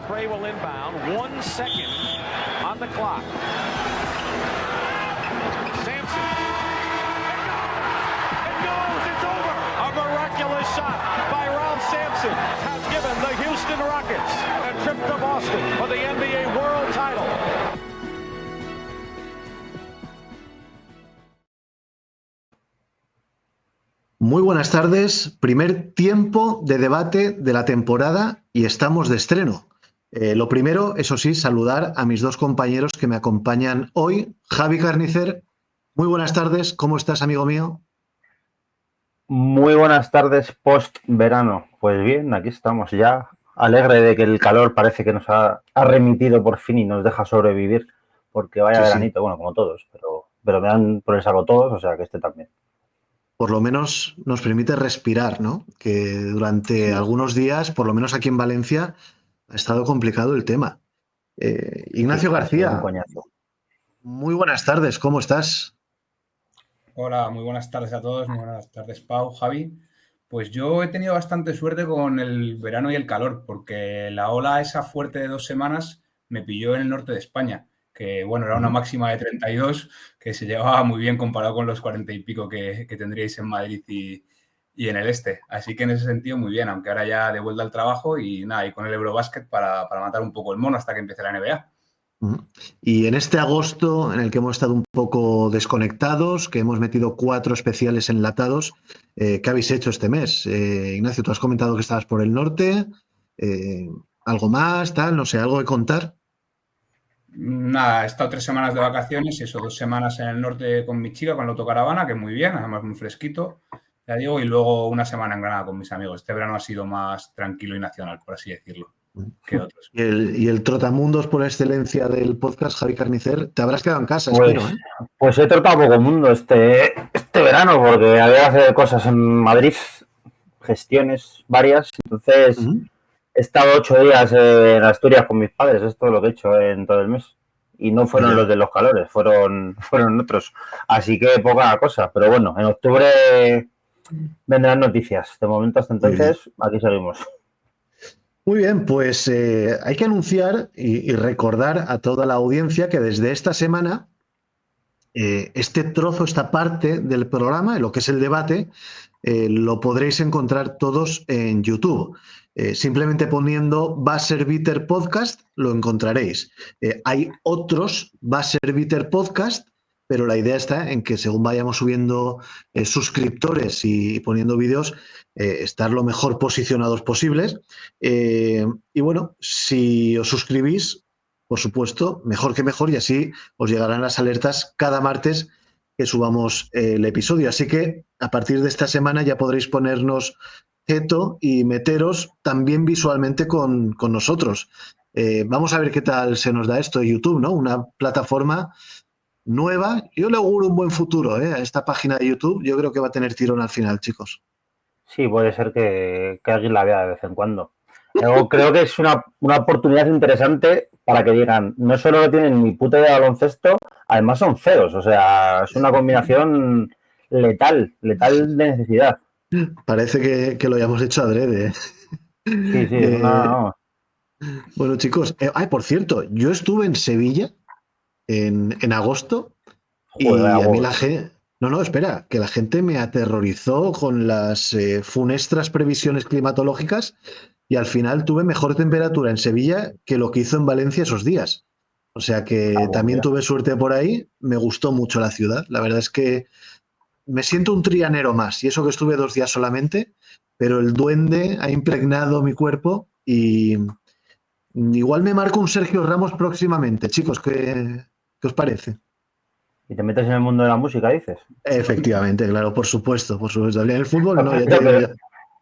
Spray will inbound. 1 second on the clock. Sampson. It goes. It's over. A miraculous shot by Ralph Sampson has given the Houston Rockets a trip to Boston for the NBA World Title. Muy buenas tardes, primer tiempo de debate de la temporada y estamos de estreno. Lo primero, eso sí, saludar a mis dos compañeros que me acompañan hoy. Javi Carnicer, muy buenas tardes, ¿cómo estás, amigo mío? Muy buenas tardes post-verano. Pues bien, aquí estamos ya, alegre de que el calor parece que nos ha remitido por fin y nos deja sobrevivir, porque vaya veranito, bueno, como todos, pero me dan por el salvo todos, o sea que este también. Por lo menos nos permite respirar, ¿no? Que durante algunos días, por lo menos aquí en Valencia, ha estado complicado el tema. Ignacio García, un coñazo. Muy buenas tardes, ¿cómo estás? Hola, muy buenas tardes a todos, muy buenas tardes Pau, Javi. Pues yo he tenido bastante suerte con el verano y el calor, porque la ola esa fuerte de 2 semanas me pilló en el norte de España, que bueno, era una máxima de 32, que se llevaba muy bien comparado con los 40 y pico que tendríais en Madrid y en el este. Así que en ese sentido muy bien, aunque ahora ya de vuelta al trabajo y nada, y con el Eurobasket para matar un poco el mono hasta que empiece la NBA. Y en este agosto en el que hemos estado un poco desconectados, que hemos metido 4 especiales enlatados, ¿qué habéis hecho este mes? Ignacio, tú has comentado que estabas por el norte, algo más, tal, no sé, algo que contar. Nada, he estado 3 semanas de vacaciones, eso, 2 semanas en el norte con mi chica, con la autocaravana, que muy bien, además muy fresquito, ya digo, y luego una semana en Granada con mis amigos. Este verano ha sido más tranquilo y nacional, por así decirlo, que otros. Y el trotamundos por excelencia del podcast, Javi Carnicer, te habrás quedado en casa, Pues, espero, ¿eh? Pues he tratado poco mundo este verano, porque había que hacer cosas en Madrid, gestiones varias, entonces he estado 8 días en Asturias con mis padres, es todo lo que he hecho en todo el mes. Y no fueron los de los calores, fueron otros. Así que poca cosa, pero bueno, en octubre vendrán noticias. De momento hasta entonces, aquí seguimos. Muy bien, pues hay que anunciar y recordar a toda la audiencia que desde esta semana este trozo, esta parte del programa, lo que es el debate, lo podréis encontrar todos en YouTube. Simplemente poniendo Buzzer Beater Podcast lo encontraréis. Hay otros Buzzer Beater Podcast, pero la idea está en que según vayamos subiendo suscriptores y poniendo vídeos, estar lo mejor posicionados posibles. Y bueno, si os suscribís, por supuesto, mejor que mejor, y así os llegarán las alertas cada martes que subamos el episodio. Así que a partir de esta semana ya podréis ponernos jeto y meteros también visualmente con nosotros. Vamos a ver qué tal se nos da esto de YouTube, ¿no? Una plataforma nueva. Yo le auguro un buen futuro a esta página de YouTube. Yo creo que va a tener tirón al final, chicos. Sí, puede ser que alguien la vea de vez en cuando. Yo creo que es una oportunidad interesante para que digan, no solo no tienen ni puta idea de baloncesto, además son feos. O sea, es una combinación letal de necesidad. Parece que lo hayamos hecho adrede. Sí, es una... Bueno, chicos, por cierto, yo estuve en Sevilla en agosto. Joder, Y a mí la gente... No, espera, que la gente me aterrorizó con las funestras previsiones climatológicas y al final tuve mejor temperatura en Sevilla que lo que hizo en Valencia esos días. O sea que también tuve suerte por ahí, me gustó mucho la ciudad. La verdad es que me siento un trianero más y eso que estuve 2 días solamente, pero el duende ha impregnado mi cuerpo y igual me marco un Sergio Ramos próximamente. Chicos, ¿qué os parece? ¿Y te metes en el mundo de la música, dices? Efectivamente, claro, por supuesto. En el fútbol no, ya te digo ya.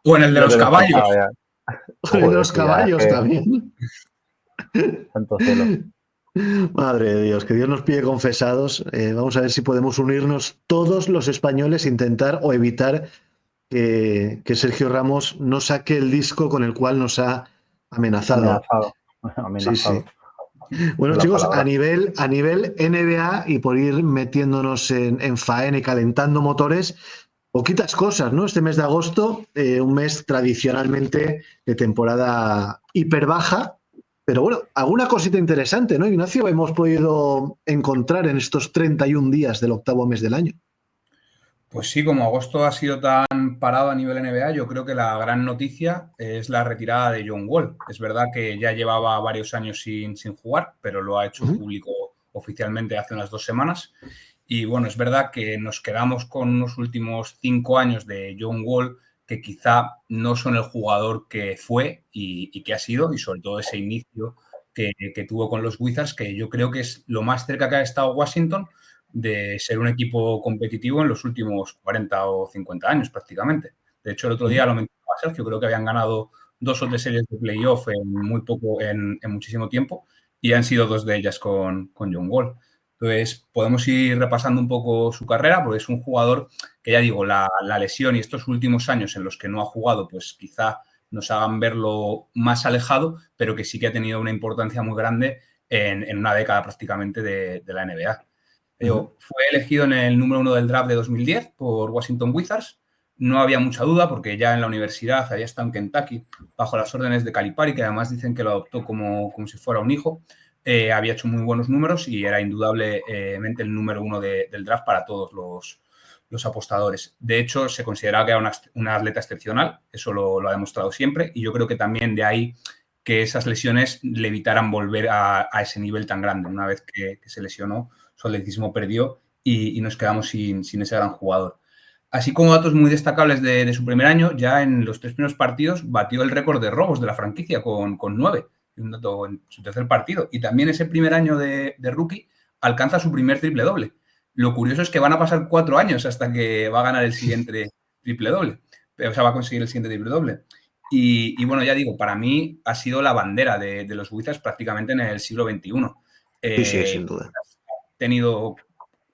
O en el de los caballos. O en el de los caballos también. Santo cielo. Madre de Dios, que Dios nos pide confesados. Vamos a ver si podemos unirnos todos los españoles, intentar o evitar que Sergio Ramos no saque el disco con el cual nos ha amenazado. Amenazado. Sí. Bueno, chicos, a nivel NBA y por ir metiéndonos en faena y calentando motores, poquitas cosas, ¿no? Este mes de agosto, un mes tradicionalmente de temporada hiper baja, Pero bueno, alguna cosita interesante, ¿no, Ignacio? Hemos podido encontrar en estos 31 días del octavo mes del año. Pues sí, como agosto ha sido tan parado a nivel NBA, yo creo que la gran noticia es la retirada de John Wall. Es verdad que ya llevaba varios años sin jugar, pero lo ha hecho público oficialmente hace unas 2 semanas. Y bueno, es verdad que nos quedamos con unos últimos 5 años de John Wall que quizá no son el jugador que fue y que ha sido, y sobre todo ese inicio que tuvo con los Wizards, que yo creo que es lo más cerca que ha estado Washington de ser un equipo competitivo en los últimos 40 o 50 años prácticamente. De hecho, el otro día lo mencionaba Sergio, creo que habían ganado 2 o 3 series de playoff en muchísimo tiempo, y han sido 2 de ellas con John Wall. Entonces, podemos ir repasando un poco su carrera, porque es un jugador que, ya digo, la lesión y estos últimos años en los que no ha jugado, pues quizá nos hagan verlo más alejado, pero que sí que ha tenido una importancia muy grande en una década prácticamente de la NBA. Fue elegido en el número 1 del draft de 2010 por Washington Wizards. No había mucha duda porque ya en la universidad había estado en Kentucky bajo las órdenes de Calipari, que además dicen que lo adoptó como si fuera un hijo. Había hecho muy buenos números y era indudablemente el número 1 del draft para todos los apostadores. De hecho, se consideraba que era un atleta excepcional, eso lo ha demostrado siempre, y yo creo que también de ahí que esas lesiones le evitaran volver a ese nivel tan grande. Una vez que se lesionó, su atletismo perdió y nos quedamos sin ese gran jugador. Así como datos muy destacables de su primer año, ya en los 3 primeros partidos batió el récord de robos de la franquicia con 9, un dato en su tercer partido. Y también ese primer año de rookie alcanza su primer triple-doble. Lo curioso es que van a pasar 4 años hasta que va a ganar el siguiente triple-doble. O sea, va a conseguir el siguiente triple-doble. Y bueno, ya digo, para mí ha sido la bandera de los Wizards prácticamente en el siglo XXI. Sí, sin duda. Ha tenido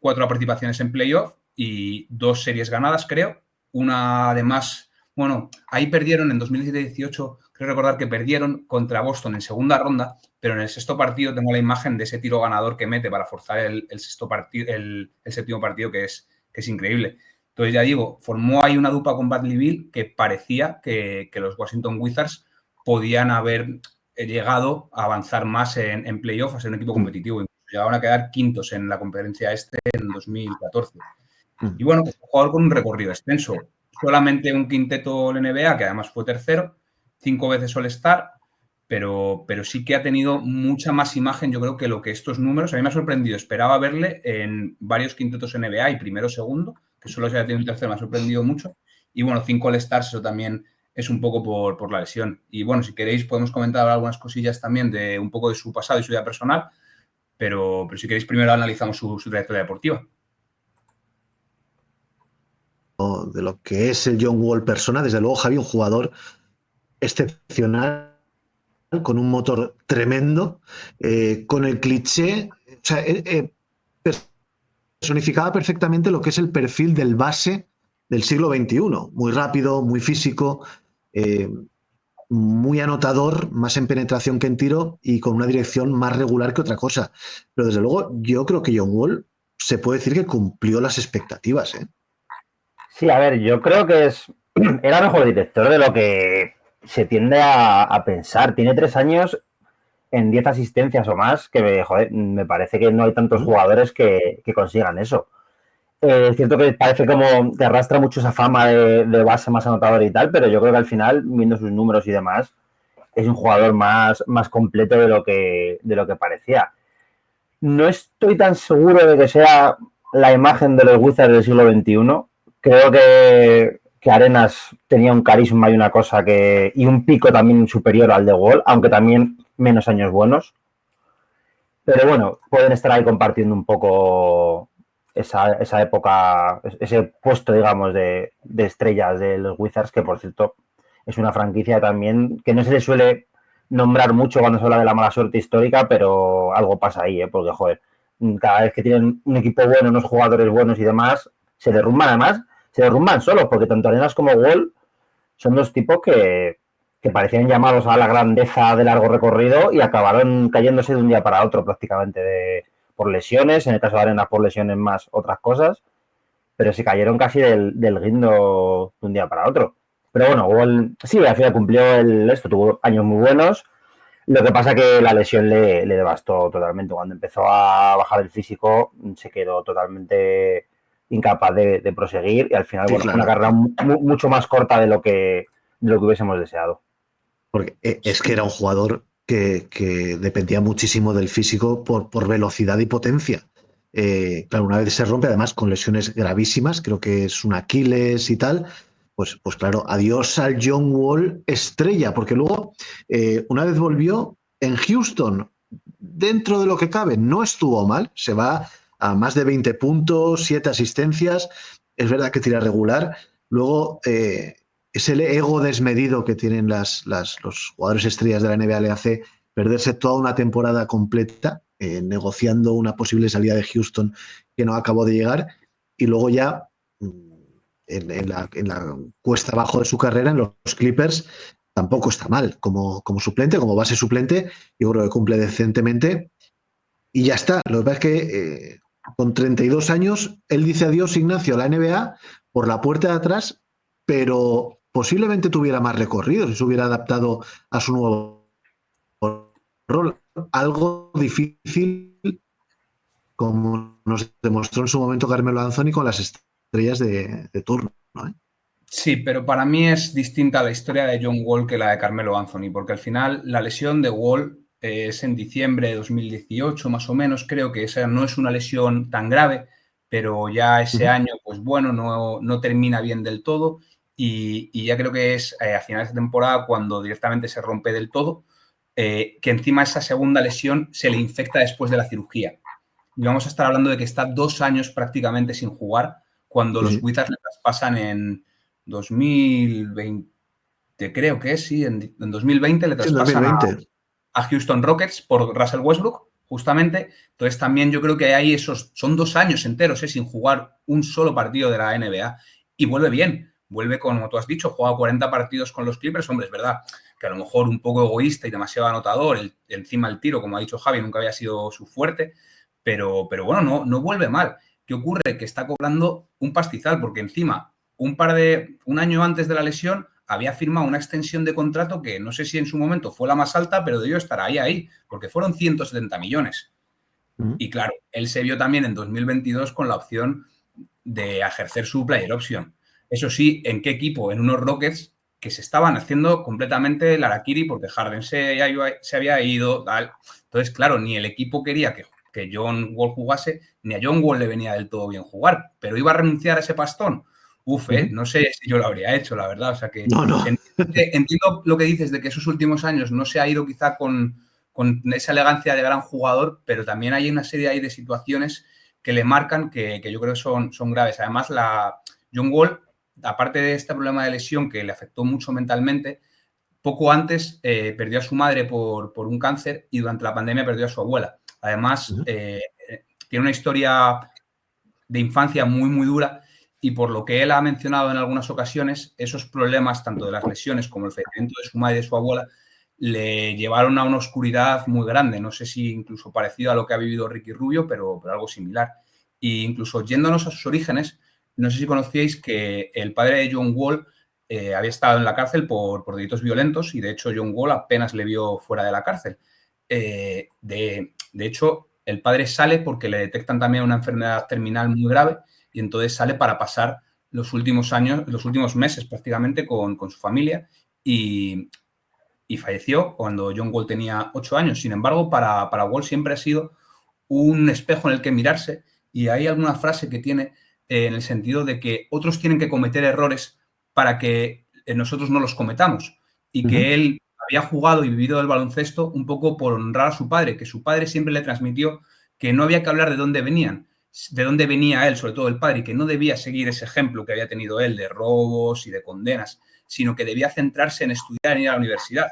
4 participaciones en playoff y 2 series ganadas, creo. Una, además, bueno, ahí perdieron en 2017-18, creo recordar que perdieron contra Boston en segunda ronda, pero en el sexto partido tengo la imagen de ese tiro ganador que mete para forzar el séptimo partido, que es increíble. Entonces, ya digo, formó ahí una dupla con Bradley Beal que parecía que los Washington Wizards podían haber llegado a avanzar más en playoff, a ser un equipo competitivo. Llegaron a quedar quintos en la conferencia este en 2014. Y bueno, pues un jugador con un recorrido extenso. Solamente un quinteto en NBA, que además fue tercero, 5 veces All-Star, pero sí que ha tenido mucha más imagen, yo creo, que lo que estos números. A mí me ha sorprendido. Esperaba verle en varios quintetos NBA y primero, segundo, que solo se haya tenido un tercero, me ha sorprendido mucho. Y bueno, 5 All-Stars, eso también es un poco por la lesión. Y bueno, si queréis podemos comentar algunas cosillas también de un poco de su pasado y su vida personal, pero si queréis primero analizamos su trayectoria deportiva. De lo que es el John Wall persona, desde luego, Javi, un jugador excepcional, con un motor tremendo, con el cliché, o sea, personificaba perfectamente lo que es el perfil del base del siglo XXI, muy rápido, muy físico, muy anotador, más en penetración que en tiro y con una dirección más regular que otra cosa. Pero desde luego yo creo que John Wall se puede decir que cumplió las expectativas, ¿eh? Sí, a ver, yo creo que era mejor director de lo que se tiende a pensar. Tiene 3 años en 10 asistencias o más, que joder, me parece que no hay tantos jugadores que consigan eso. Es cierto que parece como que arrastra mucho esa fama de base más anotador y tal, pero yo creo que al final, viendo sus números y demás, es un jugador más completo de lo que parecía. No estoy tan seguro de que sea la imagen de los Wizards del siglo XXI. Creo que Arenas tenía un carisma y una cosa y un pico también superior al de Wall, aunque también menos años buenos. Pero bueno, pueden estar ahí compartiendo un poco esa época, ese puesto, digamos, de estrellas de los Wizards, que por cierto es una franquicia también que no se le suele nombrar mucho cuando se habla de la mala suerte histórica, pero algo pasa ahí, porque joder, cada vez que tienen un equipo bueno, unos jugadores buenos y demás, se derrumban además, se derrumban solos, porque tanto Arenas como Wall son 2 tipos que parecían llamados a la grandeza de largo recorrido y acabaron cayéndose de un día para otro prácticamente por lesiones, en el caso de Arenas por lesiones más otras cosas, pero se cayeron casi del guindo de un día para otro. Pero bueno, Wall sí, al final cumplió esto, tuvo años muy buenos, Lo que pasa que la lesión le devastó totalmente. Cuando empezó a bajar el físico, se quedó totalmente incapaz de proseguir y al final, Sí, bueno, fue una claro. carrera mucho más corta de lo que hubiésemos deseado. Porque es que era un jugador que dependía muchísimo del físico por velocidad y potencia. Claro, una vez se rompe, además con lesiones gravísimas, creo que es un Aquiles y tal, pues claro, adiós al John Wall estrella, porque luego, una vez volvió en Houston, dentro de lo que cabe, no estuvo mal, se va a más de 20 puntos, 7 asistencias, es verdad que tira regular. Luego, ese ego desmedido que tienen los jugadores estrellas de la NBA le hace perderse toda una temporada completa negociando una posible salida de Houston que no acabó de llegar y luego ya en la cuesta abajo de su carrera en los Clippers tampoco está mal como suplente, como base suplente, yo creo que cumple decentemente y ya está. Lo que pasa es que con 32 años él dice adiós, Ignacio, a la NBA por la puerta de atrás, pero posiblemente tuviera más recorrido si se hubiera adaptado a su nuevo rol. Algo difícil, como nos demostró en su momento Carmelo Anthony con las estrellas de turno, ¿no? Sí, pero para mí es distinta la historia de John Wall que la de Carmelo Anthony, porque al final la lesión de Wall es en diciembre de 2018, más o menos. Creo que esa no es una lesión tan grave, pero ya ese año, pues bueno, no termina bien del todo y ya creo que es a finales de temporada cuando directamente se rompe del todo, que encima esa segunda lesión se le infecta después de la cirugía. Y vamos a estar hablando de que está 2 años prácticamente sin jugar cuando los Sí. Wizards le traspasan en 2020, creo que sí, en 2020 le Sí, en traspasan 2020. a Houston Rockets por Russell Westbrook, justamente. Entonces también yo creo que hay son 2 años enteros sin jugar un solo partido de la NBA y vuelve bien, vuelve como tú has dicho, juega 40 partidos con los Clippers, hombre, es verdad que a lo mejor un poco egoísta y demasiado anotador, encima el tiro, como ha dicho Javi, nunca había sido su fuerte, pero bueno, no vuelve mal. ¿Qué ocurre? Que está cobrando un pastizal, porque encima, un año antes de la lesión, había firmado una extensión de contrato que no sé si en su momento fue la más alta, pero debió estar ahí, porque fueron 170 millones. Y claro, él se vio también en 2022 con la opción de ejercer su player option. Eso sí, ¿en qué equipo? En unos Rockets que se estaban haciendo completamente el harakiri porque Harden se había ido, tal. Entonces, claro, ni el equipo quería que John Wall jugase, ni a John Wall le venía del todo bien jugar, pero iba a renunciar a ese pastón. No sé si yo lo habría hecho, la verdad. O sea que No, no. entiendo lo que dices de que esos últimos años no se ha ido quizá con esa elegancia de gran jugador, pero también hay una serie ahí de situaciones que le marcan que yo creo que son graves. Además, John Wall, aparte de este problema de lesión que le afectó mucho mentalmente, poco antes perdió a su madre por un cáncer y durante la pandemia perdió a su abuela. Además, tiene una historia de infancia muy, muy dura y por lo que él ha mencionado en algunas ocasiones, esos problemas, tanto de las lesiones como el fallecimiento de su madre y de su abuela, le llevaron a una oscuridad muy grande. No sé si incluso parecido a lo que ha vivido Ricky Rubio, pero algo similar. E incluso yéndonos a sus orígenes, no sé si conocíais que el padre de John Wall había estado en la cárcel por delitos violentos y de hecho John Wall apenas le vio fuera de la cárcel. De hecho, el padre sale porque le detectan también una enfermedad terminal muy grave y entonces sale para pasar los últimos años, los últimos meses prácticamente con su familia y falleció cuando John Wall tenía 8 años. Sin embargo, para Wall siempre ha sido un espejo en el que mirarse y hay alguna frase que tiene en el sentido de que otros tienen que cometer errores para que nosotros no los cometamos y que él había jugado y vivido el baloncesto un poco por honrar a su padre, que su padre siempre le transmitió que no había que hablar de dónde venía él, sobre todo el padre, y que no debía seguir ese ejemplo que había tenido él de robos y de condenas, sino que debía centrarse en estudiar y ir a la universidad.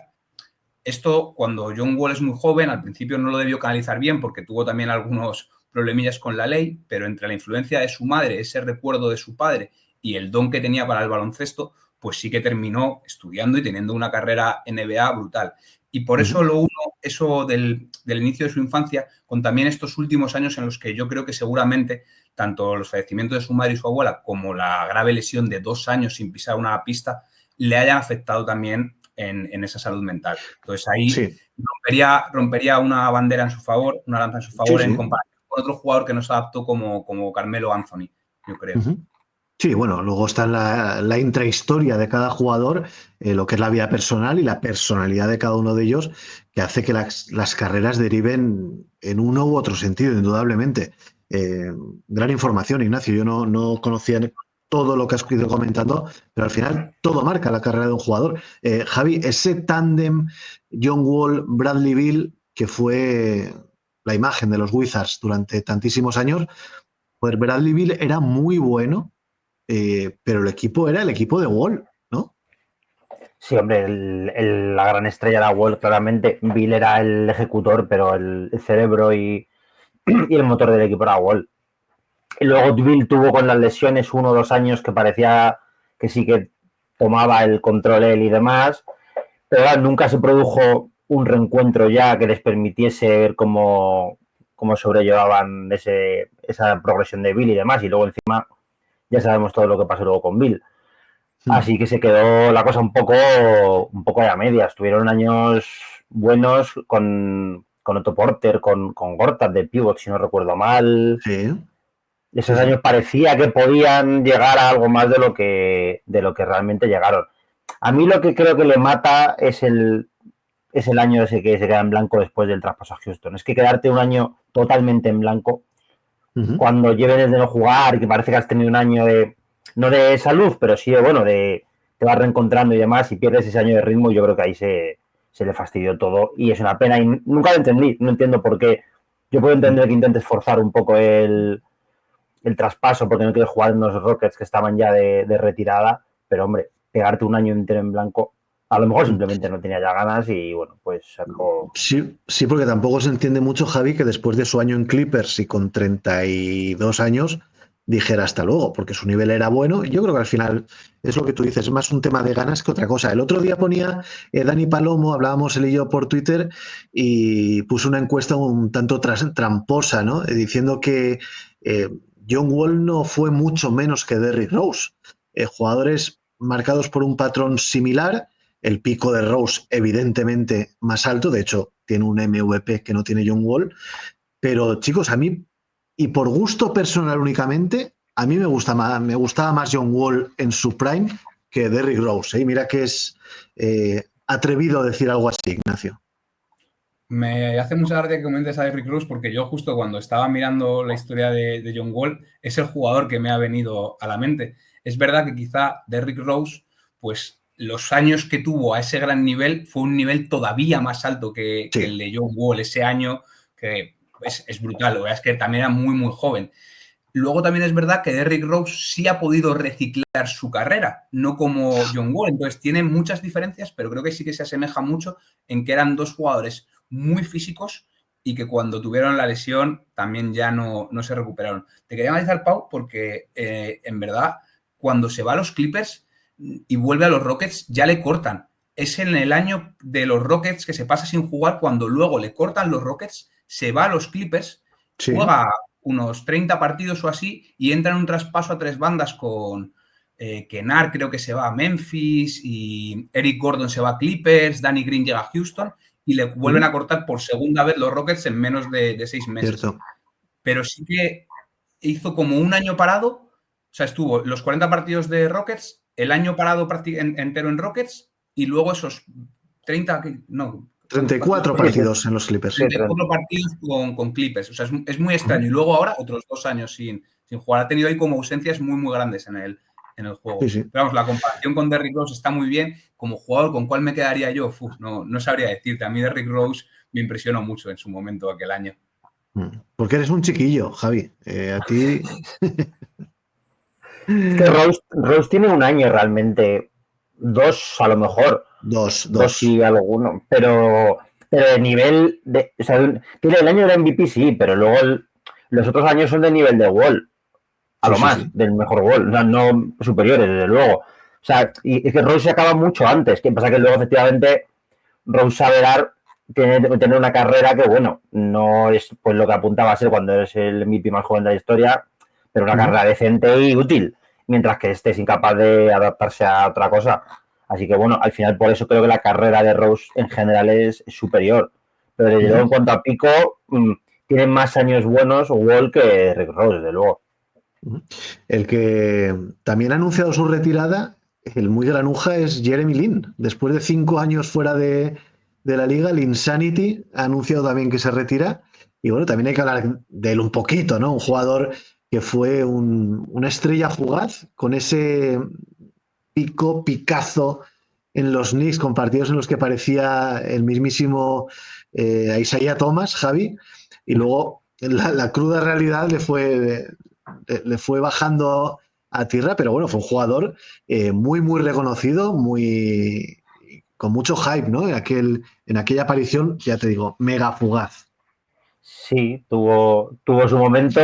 Esto, cuando John Wall es muy joven, al principio no lo debió canalizar bien porque tuvo también algunos problemillas con la ley, pero entre la influencia de su madre, ese recuerdo de su padre y el don que tenía para el baloncesto, pues sí que terminó estudiando y teniendo una carrera NBA brutal. Y por eso lo uno, eso del inicio de su infancia, con también estos últimos años en los que yo creo que seguramente tanto los fallecimientos de su madre y su abuela como la grave lesión de 2 años sin pisar una pista le hayan afectado también en esa salud mental. Entonces ahí Sí. rompería una bandera en su favor, una lanza en su favor, Sí, sí. en comparación con otro jugador que no se adaptó como Carmelo Anthony, yo creo. Uh-huh. Sí, bueno, luego está la intrahistoria de cada jugador, lo que es la vida personal y la personalidad de cada uno de ellos, que hace que las carreras deriven en uno u otro sentido, indudablemente. Gran información, Ignacio. Yo no conocía todo lo que has ido comentando, pero al final todo marca la carrera de un jugador. Javi, ese tándem John Wall, Bradley Beal, que fue la imagen de los Wizards durante tantísimos años, pues Bradley Beal era muy bueno. Pero el equipo era el equipo de Wall, ¿no? Sí, hombre, la gran estrella era Wall, claramente. Bill era el ejecutor, pero el cerebro y el motor del equipo era Wall. Y luego Bill tuvo con las lesiones 1 o 2 años que parecía que sí que tomaba el control él y demás, pero nunca se produjo un reencuentro ya que les permitiese ver cómo sobrellevaban esa progresión de Bill y demás. Y luego encima ya sabemos todo lo que pasó luego con Bill. Así que se quedó la cosa un poco a medias. Tuvieron años buenos con Otto Porter, con Gortat de pivot, si no recuerdo mal. Sí. Esos años parecía que podían llegar a algo más de lo que realmente llegaron. A mí lo que creo que le mata es el año ese que se queda en blanco después del traspaso a Houston. Es que quedarte un año totalmente en blanco, cuando lleves de no jugar, que parece que has tenido un año no de salud, pero sí de te vas reencontrando y demás, y pierdes ese año de ritmo, y yo creo que ahí se le fastidió todo, y es una pena, y nunca lo entendí, no entiendo por qué. Yo puedo entender que intentes forzar un poco el traspaso porque no quieres jugar en los Rockets que estaban ya de retirada, pero hombre, pegarte un año entero en blanco, a lo mejor simplemente no tenía ya ganas y bueno, pues sacó... Sí, porque tampoco se entiende mucho, Javi, que después de su año en Clippers y con 32 años dijera hasta luego, porque su nivel era bueno. Y yo creo que al final es lo que tú dices, es más un tema de ganas que otra cosa. El otro día ponía Dani Palomo, hablábamos él y yo por Twitter, y puso una encuesta un tanto tramposa, ¿no? Diciendo que John Wall no fue mucho menos que Derrick Rose. Jugadores marcados por un patrón similar. El pico de Rose, evidentemente, más alto. De hecho, tiene un MVP que no tiene John Wall. Pero, chicos, a mí, y por gusto personal únicamente, a mí me gustaba más John Wall en su prime que Derrick Rose. ¿Eh? Mira que es atrevido a decir algo así, Ignacio. Me hace mucha gracia que comentes a Derrick Rose porque yo justo cuando estaba mirando la historia de John Wall es el jugador que me ha venido a la mente. Es verdad que quizá Derrick Rose, pues los años que tuvo a ese gran nivel fue un nivel todavía más alto que el de John Wall. Ese año que es brutal, lo es que también era muy, muy joven. Luego también es verdad que Derrick Rose sí ha podido reciclar su carrera, no como John Wall. Entonces tiene muchas diferencias, pero creo que sí que se asemeja mucho en que eran dos jugadores muy físicos y que cuando tuvieron la lesión también ya no se recuperaron. Te quería analizar, Pau, porque en verdad cuando se va a los Clippers y vuelve a los Rockets ya le cortan. Es en el año de los Rockets que se pasa sin jugar, cuando luego le cortan los Rockets, se va a los Clippers, juega unos 30 partidos o así y entra en un traspaso a 3 bandas con Kennard, creo que se va a Memphis, y Eric Gordon se va a Clippers, Danny Green llega a Houston y le vuelven a cortar por segunda vez los Rockets en menos de 6 meses. Cierto. Pero sí que hizo como un año parado, o sea, estuvo los 40 partidos de Rockets, el año parado entero en Rockets y luego esos 34 partidos en los Clippers. 34 partidos con Clippers. O sea, es muy extraño. Y luego ahora otros 2 años sin jugar. Ha tenido ahí como ausencias muy, muy grandes en el juego. Sí. Pero vamos, la comparación con Derrick Rose está muy bien. Como jugador, ¿con cuál me quedaría yo? No sabría decirte. A mí Derrick Rose me impresionó mucho en su momento aquel año. Porque eres un chiquillo, Javi. A ti... Es que Rose tiene un año realmente. 2 a lo mejor. 2 y alguno. Pero de nivel de... O sea, tiene el año de MVP, sí, pero luego los otros años son de nivel de Wall. A lo más, del mejor Wall. No superiores, desde luego. O sea, y es que Rose se acaba mucho antes. Que pasa que luego, efectivamente, Rose sabe tener una carrera que, bueno, no es pues lo que apuntaba a ser cuando eres el MVP más joven de la historia, pero una carrera decente y útil, mientras que estés incapaz de adaptarse a otra cosa. Así que bueno, al final por eso creo que la carrera de Rose en general es superior. Pero desde luego en cuanto a pico, tienen más años buenos Wall que Rick Rose, desde luego. El que también ha anunciado su retirada, el muy granuja, es Jeremy Lin. Después de 5 años fuera de la liga, el Insanity ha anunciado también que se retira. Y bueno, también hay que hablar de él un poquito, ¿no? Un jugador que fue una estrella fugaz con ese picazo en los Knicks, con partidos en los que parecía el mismísimo Isaiah Thomas, Javi, y luego la cruda realidad le fue bajando a tierra, pero bueno, fue un jugador muy, muy reconocido, con mucho hype, ¿no? En aquella aparición, ya te digo, mega fugaz. Sí, tuvo su momento.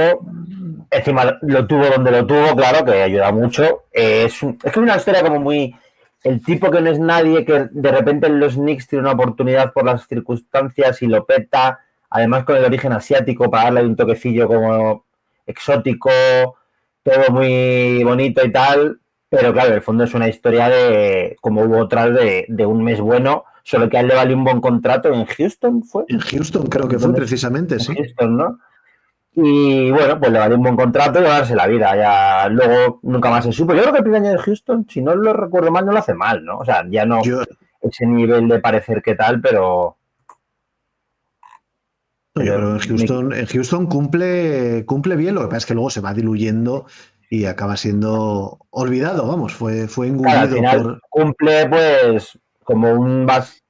Encima lo tuvo donde lo tuvo, claro, que ayuda mucho. Es que es una historia como muy... El tipo que no es nadie, que de repente en los Knicks tiene una oportunidad por las circunstancias y lo peta, además con el origen asiático para darle un toquecillo como exótico, todo muy bonito y tal, pero claro, en el fondo es una historia de, como hubo otras, de un mes bueno, solo que a él le valió un buen contrato en Houston, ¿fue? En Houston creo que fue precisamente, sí. Houston, ¿no? Y bueno, pues le valió un buen contrato y ganarse la vida. Ya luego nunca más se supo. Yo creo que el primer año de Houston, si no lo recuerdo mal, no lo hace mal, ¿no? O sea, ya no ese nivel de parecer que tal, pero... Yo creo que en Houston cumple bien, lo que pasa es que luego se va diluyendo y acaba siendo olvidado, vamos, fue engullido. Claro, al final cumple pues como un base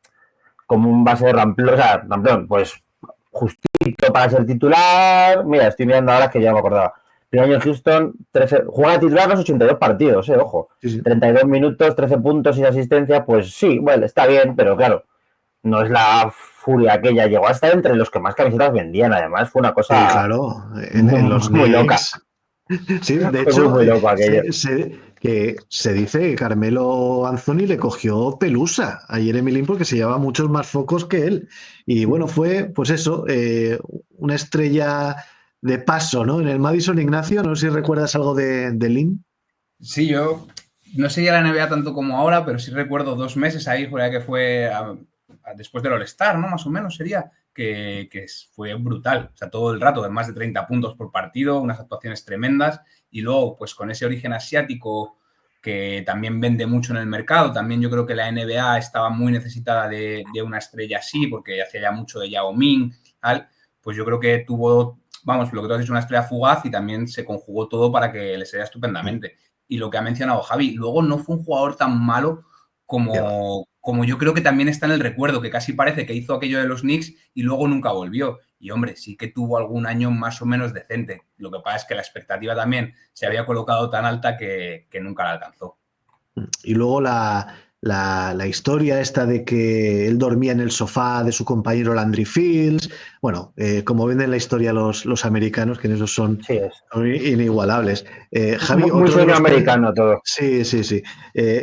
de ramplón, o sea, ramplón, pues justito para ser titular. Mira, estoy mirando ahora que ya me acordaba. Primer año en Houston, juega titular los 82 partidos, ojo. Sí. 32 minutos, 13 puntos y asistencia, pues sí, bueno, está bien, pero claro, no es la furia aquella. Llegó a estar entre los que más camisetas vendían, además fue una cosa... Sí, claro, en los muy loca. Sí, de hecho, muy loco aquello. Se dice que Carmelo Anthony le cogió pelusa a Jeremy Lin porque se llevaba muchos más focos que él. Y bueno, fue, pues eso, una estrella de paso, ¿no? En el Madison, Ignacio, no sé si recuerdas algo de Lin. Sí, yo no seguía la NBA tanto como ahora, pero sí recuerdo 2 meses ahí, que fue después del All-Star, ¿no? Más o menos sería, que fue brutal. O sea, todo el rato, de más de 30 puntos por partido, unas actuaciones tremendas. Y luego, pues con ese origen asiático que también vende mucho en el mercado, también yo creo que la NBA estaba muy necesitada de una estrella así, porque hacía ya mucho de Yao Ming, tal. Pues yo creo que tuvo, vamos, lo que tú has dicho, una estrella fugaz y también se conjugó todo para que le saliera estupendamente. Y lo que ha mencionado Javi, luego no fue un jugador tan malo como yo creo que también está en el recuerdo, que casi parece que hizo aquello de los Knicks y luego nunca volvió. Y hombre, sí que tuvo algún año más o menos decente. Lo que pasa es que la expectativa también se había colocado tan alta que nunca la alcanzó. Y luego la historia esta de que él dormía en el sofá de su compañero Landry Fields. Bueno, como ven en la historia los americanos, que en eso son inigualables. Javi, muy sueño americano todo. Sí.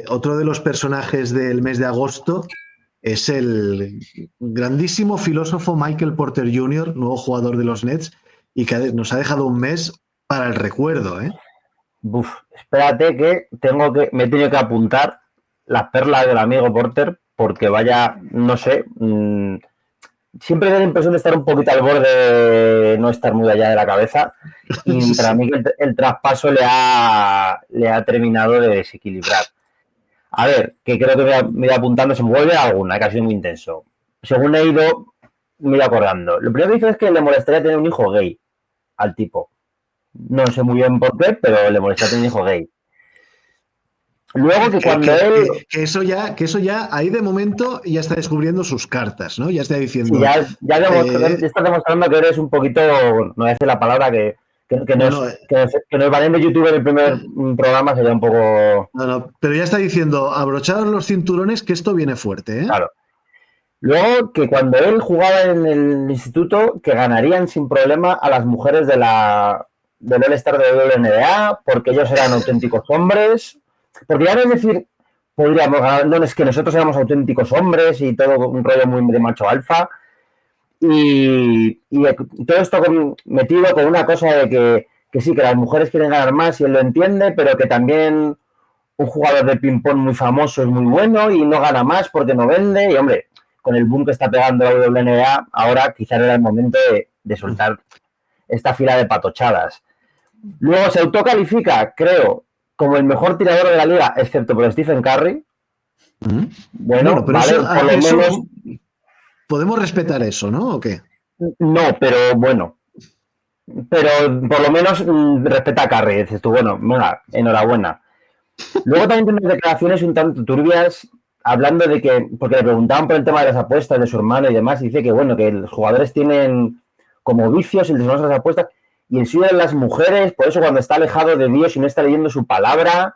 Otro de los personajes del mes de agosto es el grandísimo filósofo Michael Porter Jr., nuevo jugador de los Nets, y que nos ha dejado un mes para el recuerdo, ¿eh? Espérate que me he tenido que apuntar las perlas del amigo Porter, porque vaya, no sé, siempre da la impresión de estar un poquito al borde de no estar muy allá de la cabeza, y para mí el traspaso le ha terminado de desequilibrar. A ver, que creo que me voy apuntando, se me vuelve alguna, que ha sido muy intenso. Según he ido, me voy acordando. Lo primero que dice es que le molestaría tener un hijo gay al tipo. No sé muy bien por qué, pero le molestaría tener un hijo gay. Luego que cuando que eso ya, ahí de momento ya está descubriendo sus cartas, ¿no? Ya está diciendo... Sí, ya estás demostrando que eres un poquito, no voy a decir la palabra, que nos valen de YouTube en el primer programa sería un poco... No, pero ya está diciendo, abrochados los cinturones, que esto viene fuerte, ¿eh? Claro. Luego que cuando él jugaba en el instituto, que ganarían sin problema a las mujeres del All-Star de WNBA, porque ellos eran auténticos hombres... Porque ya no es decir, podríamos ganar, no es que nosotros éramos auténticos hombres y todo un rollo muy de macho alfa. Y todo esto metido con una cosa de que sí, que las mujeres quieren ganar más y él lo entiende, pero que también un jugador de ping-pong muy famoso es muy bueno y no gana más porque no vende. Y, hombre, con el boom que está pegando la WNBA, ahora quizás era el momento de soltar esta fila de patochadas. Luego se autocalifica, creo, como el mejor tirador de la liga, excepto por Stephen Curry. Bueno, pero vale, eso, por lo menos... Podemos respetar eso, ¿no? ¿O qué? No, pero bueno. Pero por lo menos respeta a Curry. Dices tú, bueno, venga, enhorabuena. Luego también tiene unas declaraciones un tanto turbias, hablando de que, porque le preguntaban por el tema de las apuestas de su hermano y demás, y dice que, bueno, que los jugadores tienen como vicios el desarrollo de las apuestas, y el suyo de las mujeres, por eso cuando está alejado de Dios y no está leyendo su palabra,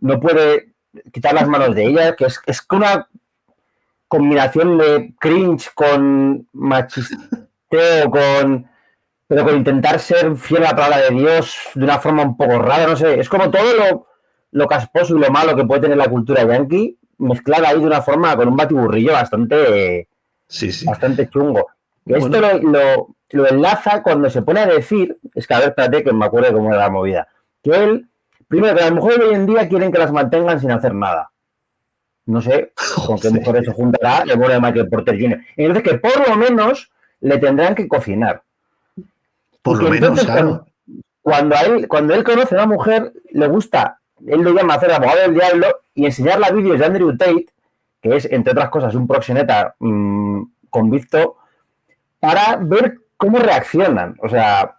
no puede quitar las manos de ella, que es una combinación de cringe con machisteo, pero con intentar ser fiel a la palabra de Dios de una forma un poco rara, no sé, es como todo lo casposo y lo malo que puede tener la cultura yankee, mezclada ahí de una forma con un batiburrillo bastante chungo. Y esto lo enlaza cuando se pone a decir, es que a ver, espérate que me acuerdo cómo era la movida, que él, primero que las mujeres de hoy en día quieren que las mantengan sin hacer nada. No sé con qué mujeres se juntará el bueno de Michael Porter Jr. Entonces que por lo menos le tendrán que cocinar. Por lo menos, claro. Cuando él conoce a una mujer, le gusta, él lo llama hacer abogado del diablo y enseñarle vídeos de Andrew Tate, que es, entre otras cosas, un proxeneta convicto, para ver cómo reaccionan. O sea,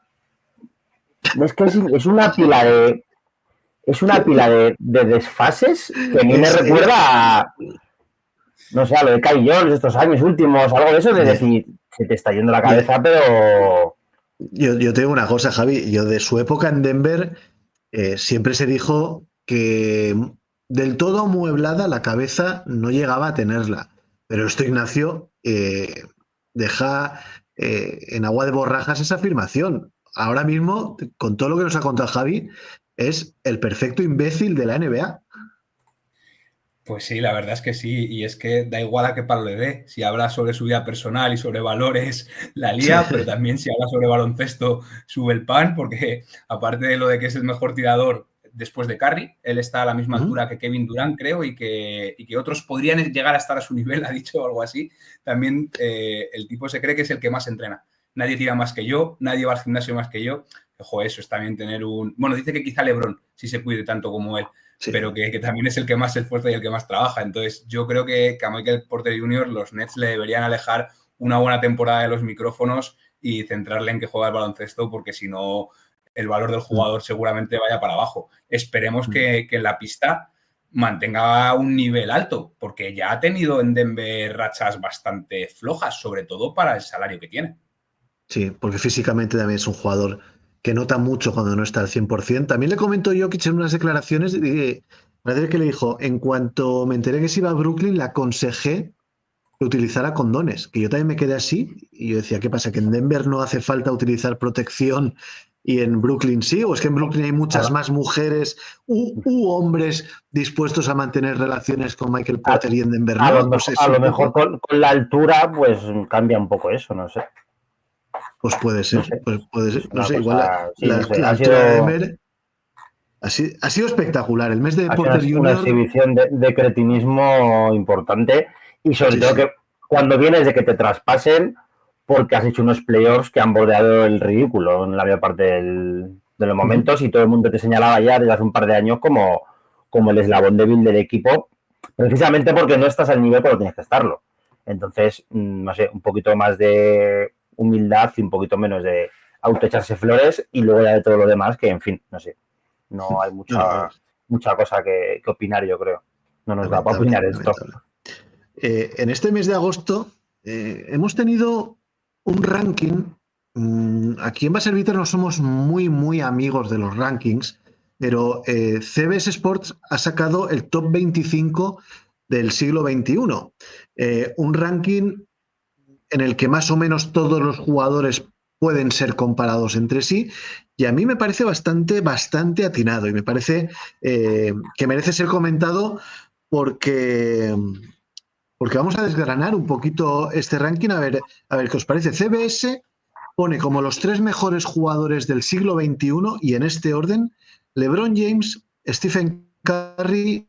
es que es una pila de... Es una pila de desfases que a mí me recuerda a, no sé, a lo de Kai Jones estos años últimos, algo de eso, de decir, se te está yendo la cabeza, pero... Yo te digo una cosa, Javi, yo de su época en Denver siempre se dijo que del todo amueblada la cabeza no llegaba a tenerla, pero esto, Ignacio, deja en agua de borrajas esa afirmación. Ahora mismo, con todo lo que nos ha contado Javi, es el perfecto imbécil de la NBA. Pues sí, la verdad es que sí, y es que da igual a qué palo le dé. Si habla sobre su vida personal y sobre valores, la lía, pero también si habla sobre baloncesto, sube el pan, porque aparte de lo de que es el mejor tirador después de Curry, él está a la misma altura que Kevin Durant, creo, y que otros podrían llegar a estar a su nivel, ha dicho algo así. También el tipo se cree que es el que más entrena. Nadie tira más que yo, nadie va al gimnasio más que yo. Ojo, eso es también tener un... Bueno, dice que quizá LeBron sí se cuide tanto como él, sí, pero que también es el que más se esfuerza y el que más trabaja. Entonces, yo creo que a Michael Porter Jr. los Nets le deberían alejar una buena temporada de los micrófonos y centrarle en que juega el baloncesto, porque si no, el valor del jugador seguramente vaya para abajo. Esperemos que en la pista mantenga un nivel alto, porque ya ha tenido en Denver rachas bastante flojas, sobre todo para el salario que tiene. Sí, porque físicamente también es un jugador que nota mucho cuando no está al 100%. También le comentó Jokic en unas declaraciones, parece que le dijo, en cuanto me enteré que se iba a Brooklyn, le aconsejé que utilizara condones, que yo también me quedé así, y yo decía, ¿qué pasa? ¿Que en Denver no hace falta utilizar protección y en Brooklyn sí? ¿O es que en Brooklyn hay muchas más mujeres u hombres dispuestos a mantener relaciones con Michael Porter y en Denver no? A lo mejor con la altura pues cambia un poco eso, no sé. Pues puede ser, no sé, igual la altura de Denver ha sido espectacular. El mes de Porter Jr. Una exhibición de cretinismo importante y sobre todo que cuando vienes de que te traspasen porque has hecho unos playoffs que han bordeado el ridículo en la mayor parte de los momentos y todo el mundo te señalaba ya desde hace un par de años como el eslabón débil del equipo, precisamente porque no estás al nivel cuando tienes que estarlo. Entonces, no sé, un poquito más de humildad y un poquito menos de autoecharse flores y luego ya de todo lo demás que, en fin, no sé, no hay mucha cosa que opinar, yo creo. No nos da para opinar esto. En este mes de agosto hemos tenido un ranking. Aquí en Base Arbiter no somos muy, muy amigos de los rankings, pero CBS Sports ha sacado el top 25 del siglo XXI. Un ranking en el que más o menos todos los jugadores pueden ser comparados entre sí, y a mí me parece bastante atinado, y me parece que merece ser comentado porque vamos a desgranar un poquito este ranking, a ver qué os parece. CBS pone como los 3 mejores jugadores del siglo XXI, y en este orden, LeBron James, Stephen Curry,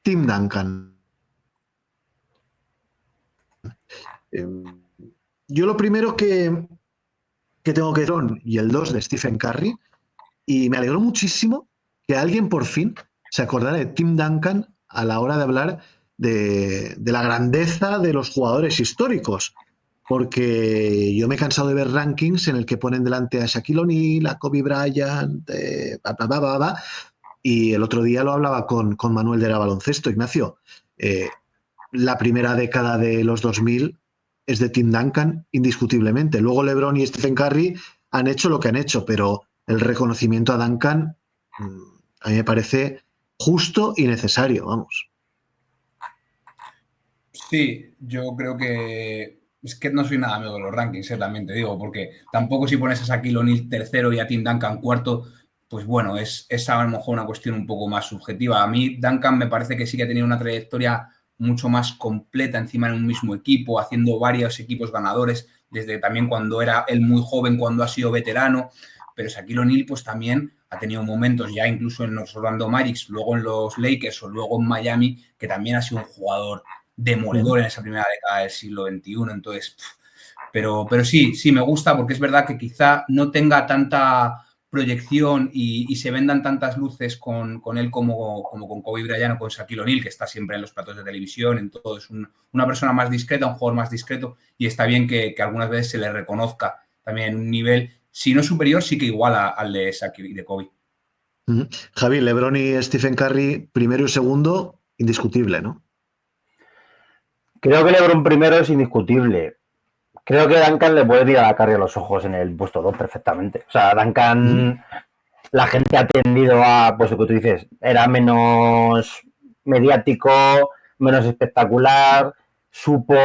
Tim Duncan. Yo lo primero que tengo que decir, y el 2 de Stephen Curry, y me alegró muchísimo que alguien por fin se acordara de Tim Duncan a la hora de hablar de la grandeza de los jugadores históricos, porque yo me he cansado de ver rankings en el que ponen delante a Shaquille O'Neal, a Kobe Bryant, y el otro día lo hablaba con Manuel de la Baloncesto, Ignacio. La primera década de los 2000 es de Tim Duncan, indiscutiblemente. Luego LeBron y Stephen Curry han hecho lo que han hecho, pero el reconocimiento a Duncan a mí me parece justo y necesario, vamos. Sí, yo creo que es que no soy nada amigo de los rankings, también te digo, porque tampoco si pones a Shaquille O'Neal tercero y a Tim Duncan cuarto, pues bueno, es a lo mejor una cuestión un poco más subjetiva. A mí Duncan me parece que sí que ha tenido una trayectoria mucho más completa encima en un mismo equipo, haciendo varios equipos ganadores, desde también cuando era él muy joven, cuando ha sido veterano, pero Shaquille O'Neal pues también ha tenido momentos ya incluso en los Orlando Magic, luego en los Lakers o luego en Miami, que también ha sido un jugador demoledor en esa primera década del siglo XXI, entonces, pero sí me gusta porque es verdad que quizá no tenga tanta proyección y se vendan tantas luces con él como con Kobe Bryant o con Shaquille O'Neal, que está siempre en los platos de televisión, en todo, es una persona más discreta, un jugador más discreto, y está bien que algunas veces se le reconozca también un nivel, si no superior, sí que igual al de Shaquille y de Kobe. Javi, LeBron y Stephen Curry, primero y segundo, indiscutible, ¿no? Creo que LeBron primero es indiscutible. Creo que Duncan le puede tirar a Curry a los ojos en el puesto 2 perfectamente. O sea, Duncan, la gente ha tendido a, pues lo que tú dices, era menos mediático, menos espectacular, supo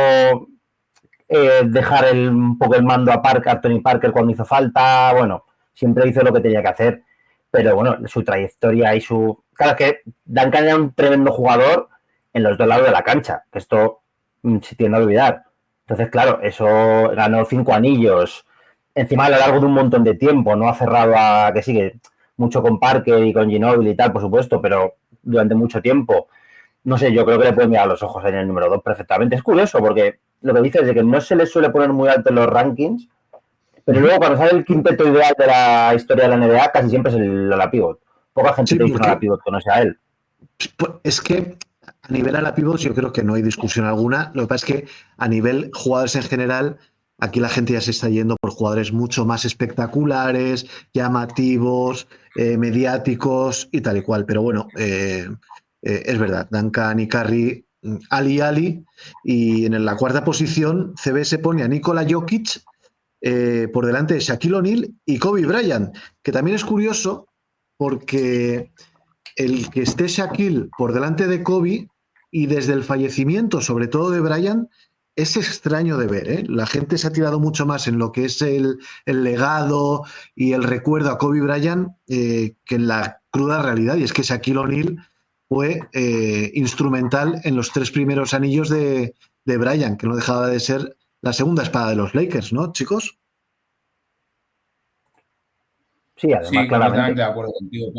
dejar un poco el mando a Tony Parker cuando hizo falta, bueno, siempre hizo lo que tenía que hacer. Pero bueno, su trayectoria y su... Claro, es que Duncan era un tremendo jugador en los dos lados de la cancha, que esto se tiende a olvidar. Entonces, claro, eso ganó 5 anillos, encima a lo largo de un montón de tiempo, no ha cerrado a... que sigue mucho con Parker y con Ginobili y tal, por supuesto, pero durante mucho tiempo. No sé, yo creo que le pueden mirar a los ojos en el número 2 perfectamente. Es curioso, porque lo que dices es que no se le suele poner muy alto en los rankings, pero luego cuando sale el quinteto ideal de la historia de la NBA, casi siempre es el ala pivot. Poca gente te dice un ala pivot que no sea él. Es que a nivel ala pivot yo creo que no hay discusión alguna. Lo que pasa es que a nivel jugadores en general, aquí la gente ya se está yendo por jugadores mucho más espectaculares, llamativos, mediáticos y tal y cual. Pero bueno, es verdad, Duncan y Curry, Ali, y en la cuarta posición CBS pone a Nikola Jokic por delante de Shaquille O'Neal y Kobe Bryant, que también es curioso porque el que esté Shaquille por delante de Kobe y desde el fallecimiento, sobre todo de Bryant, es extraño de ver, ¿eh? La gente se ha tirado mucho más en lo que es el legado y el recuerdo a Kobe Bryant que en la cruda realidad, y es que Shaquille O'Neal fue instrumental en los 3 primeros anillos de Bryant, que no dejaba de ser la segunda espada de los Lakers, ¿no, chicos? Sí, además, sí, completamente de acuerdo contigo.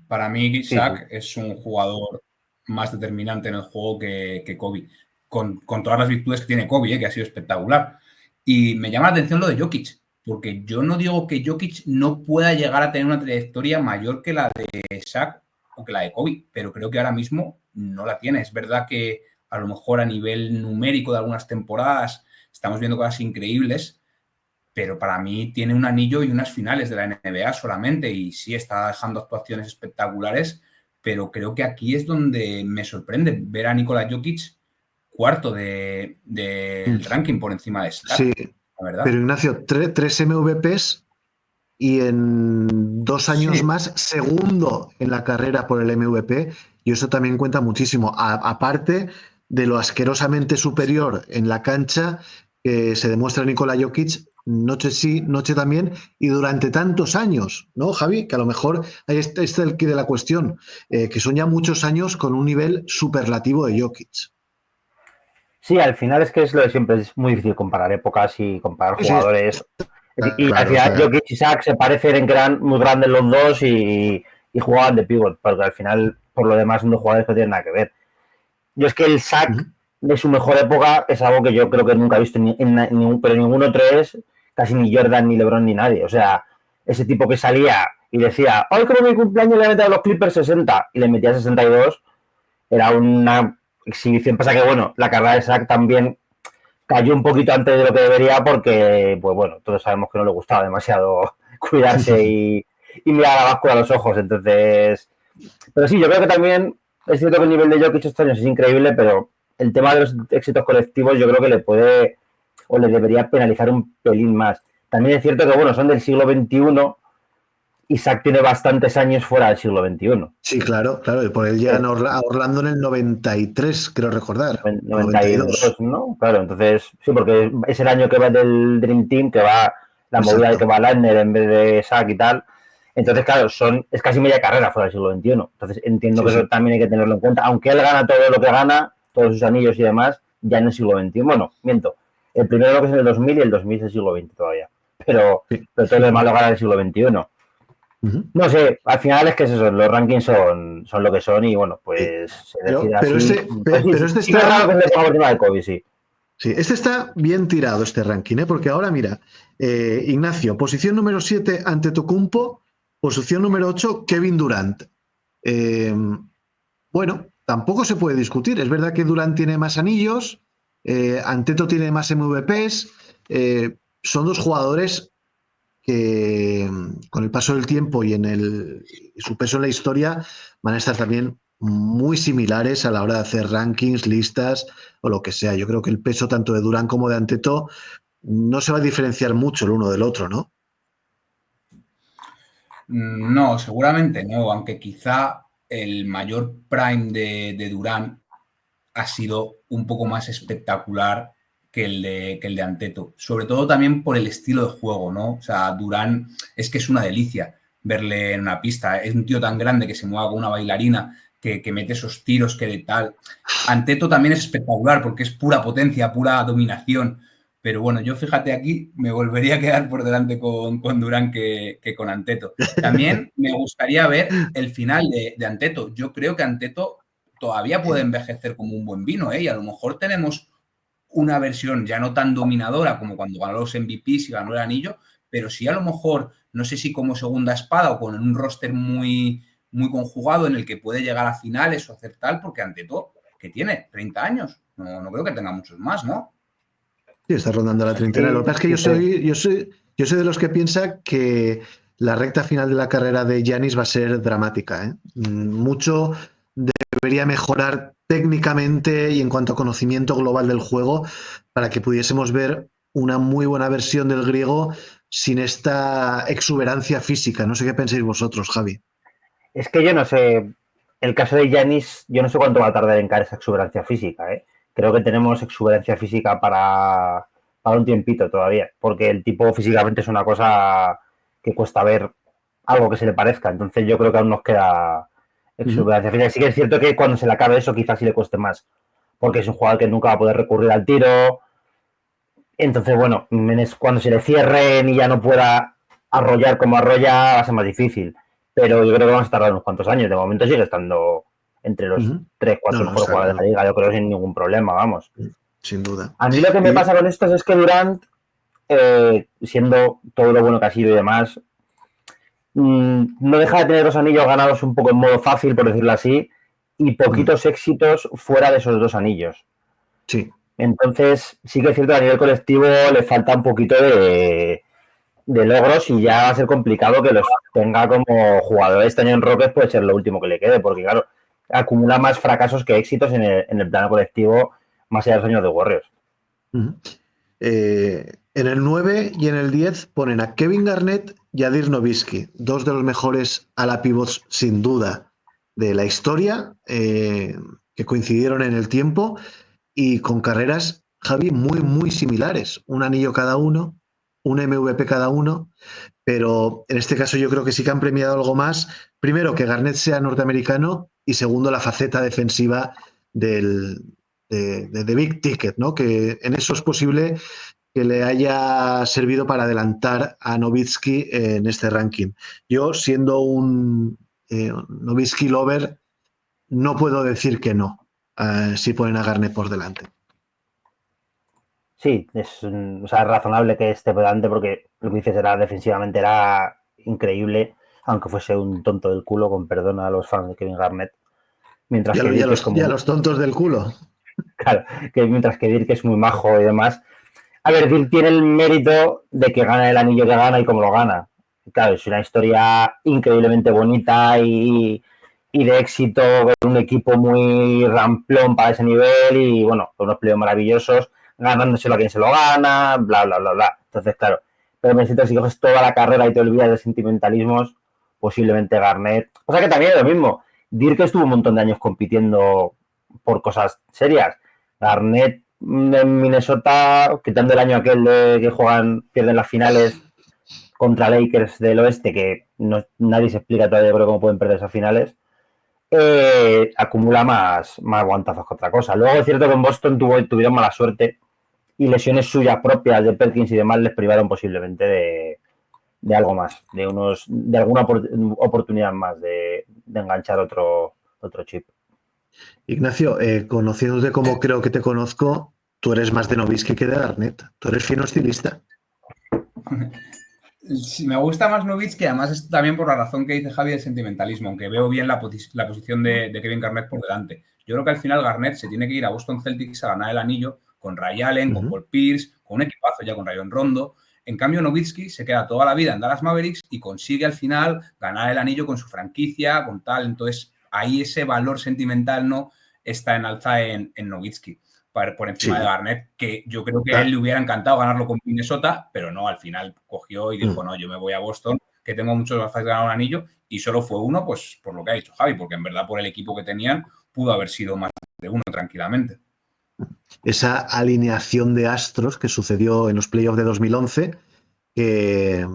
Para mí, Shaq es un jugador más determinante en el juego que Kobe, con todas las virtudes que tiene Kobe, que ha sido espectacular. Y me llama la atención lo de Jokic, porque yo no digo que Jokic no pueda llegar a tener una trayectoria mayor que la de Shaq o que la de Kobe, pero creo que ahora mismo no la tiene. Es verdad que a lo mejor a nivel numérico de algunas temporadas estamos viendo cosas increíbles, pero para mí tiene un anillo y unas finales de la NBA solamente, y sí está dejando actuaciones espectaculares, pero creo que aquí es donde me sorprende ver a Nikola Jokic cuarto del ranking por encima de Shaq, sí, la verdad. Pero Ignacio, 3 MVPs y en 2 años más segundo en la carrera por el MVP, y eso también cuenta muchísimo, aparte de lo asquerosamente superior en la cancha que se demuestra Nikola Jokic noche sí, noche también, y durante tantos años, ¿no, Javi? Que a lo mejor ahí está el quid de la cuestión, que son ya muchos años con un nivel superlativo de Jokic. Sí, al final es que es lo de siempre, es muy difícil comparar épocas y comparar jugadores. Y claro, al final Jokic y Shaq se parecen en que eran muy grandes los dos y y jugaban de pivot, porque al final, por lo demás, son dos jugadores que no tienen nada que ver. Yo es que el Shaq de su mejor época es algo que yo creo que nunca he visto pero ningún otro es, casi ni Jordan, ni LeBron, ni nadie. O sea, ese tipo que salía y decía, hoy como mi cumpleaños le he metido a los Clippers 60 y le metía 62, era una exhibición. Pasa que, bueno, la carrera de Shaq también cayó un poquito antes de lo que debería porque, pues bueno, todos sabemos que no le gustaba demasiado cuidarse y mirar a la báscula a los ojos. Entonces, pero sí, yo creo que también es cierto que el nivel de Jokic estos años es increíble, pero el tema de los éxitos colectivos yo creo que le puede o le debería penalizar un pelín más. También es cierto que, bueno, son del siglo XXI y Shaq tiene bastantes años fuera del siglo XXI. Sí, claro, claro. Y por él llegan a Orlando en el 93, creo recordar. 92, ¿no? Claro, entonces, sí, porque es el año que va del Dream Team, que va la Exacto. movida de que va Landner en vez de Shaq y tal. Entonces, claro, es casi media carrera fuera del siglo XXI. Entonces, entiendo que eso también hay que tenerlo en cuenta. Aunque él gana todo lo que gana, todos sus anillos y demás, ya en el siglo XXI. Bueno, miento. El primero creo que es en el 2000 y el 2000 es el siglo XX todavía. Pero todo lo demás lo gana en el siglo XXI. No sé, al final es que es eso, los rankings son lo que son y bueno, pues se decide así. Pero este sí, está raro que se ponga por encima de Kobe, sí. Sí, este está bien tirado, este ranking, ¿eh? Porque ahora mira, Ignacio, posición número 7, Antetokounmpo, posición número 8, Kevin Durant. Bueno, tampoco se puede discutir. Es verdad que Durant tiene más anillos, Anteto tiene más MVPs, son dos jugadores que con el paso del tiempo y en su peso en la historia van a estar también muy similares a la hora de hacer rankings, listas o lo que sea. Yo creo que el peso tanto de Durant como de Anteto no se va a diferenciar mucho el uno del otro, ¿no? No, seguramente no, aunque quizá el mayor prime de Durant ha sido un poco más espectacular que el de Anteto. Sobre todo también por el estilo de juego, ¿no? O sea, Durant es que es una delicia verle en una pista. Es un tío tan grande que se mueva como una bailarina, que mete esos tiros, que de tal. Anteto también es espectacular porque es pura potencia, pura dominación. Pero bueno, yo fíjate aquí, me volvería a quedar por delante con Durant que con Anteto. También me gustaría ver el final de Anteto. Yo creo que Anteto todavía puede envejecer como un buen vino, ¿eh? Y a lo mejor tenemos una versión ya no tan dominadora como cuando ganó los MVPs y ganó el anillo, pero sí a lo mejor, no sé si como segunda espada o con un roster muy, muy conjugado en el que puede llegar a finales o hacer tal, porque Anteto, que tiene 30 años, no creo que tenga muchos más, ¿no? Sí, está rondando la treintena. Lo que pasa es que yo soy de los que piensa que la recta final de la carrera de Giannis va a ser dramática, ¿eh? Mucho debería mejorar técnicamente y en cuanto a conocimiento global del juego para que pudiésemos ver una muy buena versión del griego sin esta exuberancia física. No sé qué pensáis vosotros, Javi. Es que yo no sé, el caso de Giannis, yo no sé cuánto va a tardar en caer esa exuberancia física, ¿eh? Creo que tenemos exuberancia física para un tiempito todavía, porque el tipo físicamente es una cosa que cuesta ver algo que se le parezca, entonces yo creo que aún nos queda exuberancia física. Sí que es cierto que cuando se le acabe eso quizás sí le cueste más, porque es un jugador que nunca va a poder recurrir al tiro, entonces bueno, cuando se le cierren y ya no pueda arrollar como arrolla va a ser más difícil, pero yo creo que vamos a tardar unos cuantos años, de momento sigue estando entre los 3, 4 mejores jugadores de la liga, yo creo sin ningún problema, vamos. Sin duda. A mí lo que me pasa con estos es que Durant, siendo todo lo bueno que ha sido y demás, no deja de tener los anillos ganados un poco en modo fácil, por decirlo así, y poquitos éxitos fuera de esos dos anillos. Sí. Entonces, sí que es cierto que a nivel colectivo le falta un poquito de logros y ya va a ser complicado que los tenga como jugador. Este año en Rockets puede ser lo último que le quede, porque claro, acumula más fracasos que éxitos en el plano colectivo, más allá de los años de Warriors. En el 9 y en el 10 ponen a Kevin Garnett y a Dirk Nowitzki, dos de los mejores ala pivots sin duda de la historia, que coincidieron en el tiempo y con carreras, Javi, muy, muy similares. Un anillo cada uno, un MVP cada uno, pero en este caso yo creo que sí que han premiado algo más. Primero, que Garnett sea norteamericano y segundo, la faceta defensiva de Big Ticket, ¿no? Que en eso es posible que le haya servido para adelantar a Nowitzki en este ranking. Yo, siendo un Nowitzki Lover, no puedo decir que no, si ponen a Garnett por delante. Sí, es razonable que esté por delante porque lo que dices defensivamente era increíble, aunque fuese un tonto del culo, con perdón a los fans de Kevin Garnett. Mientras que Dirk es como... los tontos del culo. Claro, que mientras que Dirk es muy majo y demás. A ver, Dirk tiene el mérito de que gana el anillo que gana y cómo lo gana. Claro, es una historia increíblemente bonita y de éxito, con un equipo muy ramplón para ese nivel y, bueno, con unos playoffs maravillosos, ganándoselo a quien se lo gana, bla, bla, bla, bla. Entonces, claro, pero me siento si coges toda la carrera y te olvidas de sentimentalismos, posiblemente Garnett. O sea que también es lo mismo. Dirk estuvo un montón de años compitiendo por cosas serias. Garnett en Minnesota, quitando el año aquel de que pierden las finales contra Lakers del oeste, que nadie se explica todavía creo cómo pueden perder esas finales, acumula más guantazos que otra cosa. Luego es cierto que en Boston tuvieron mala suerte y lesiones suyas propias de Perkins y demás les privaron posiblemente de algo más, de alguna oportunidad más de enganchar otro chip. Ignacio, conociéndote como creo que te conozco, tú eres más de Nowitzki que de Garnett. Tú eres fino estilista. Sí, me gusta más Nowitzki, además es también por la razón que dice Javi del sentimentalismo, aunque veo bien la posición de Kevin Garnett por delante. Yo creo que al final Garnett se tiene que ir a Boston Celtics a ganar el anillo con Ray Allen, con Paul Pierce, con un equipazo ya con Rayon Rondo. En cambio, Nowitzki se queda toda la vida en Dallas Mavericks y consigue al final ganar el anillo con su franquicia, con tal. Entonces, ahí ese valor sentimental no está en alza en Nowitzki por encima de Garnett, que yo creo que a él le hubiera encantado ganarlo con Minnesota, pero no, al final cogió y dijo, no, yo me voy a Boston, que tengo muchos más fáciles de ganar un anillo, y solo fue uno, pues por lo que ha dicho Javi, porque en verdad por el equipo que tenían pudo haber sido más de uno tranquilamente. Esa alineación de astros que sucedió en los playoffs de 2011, que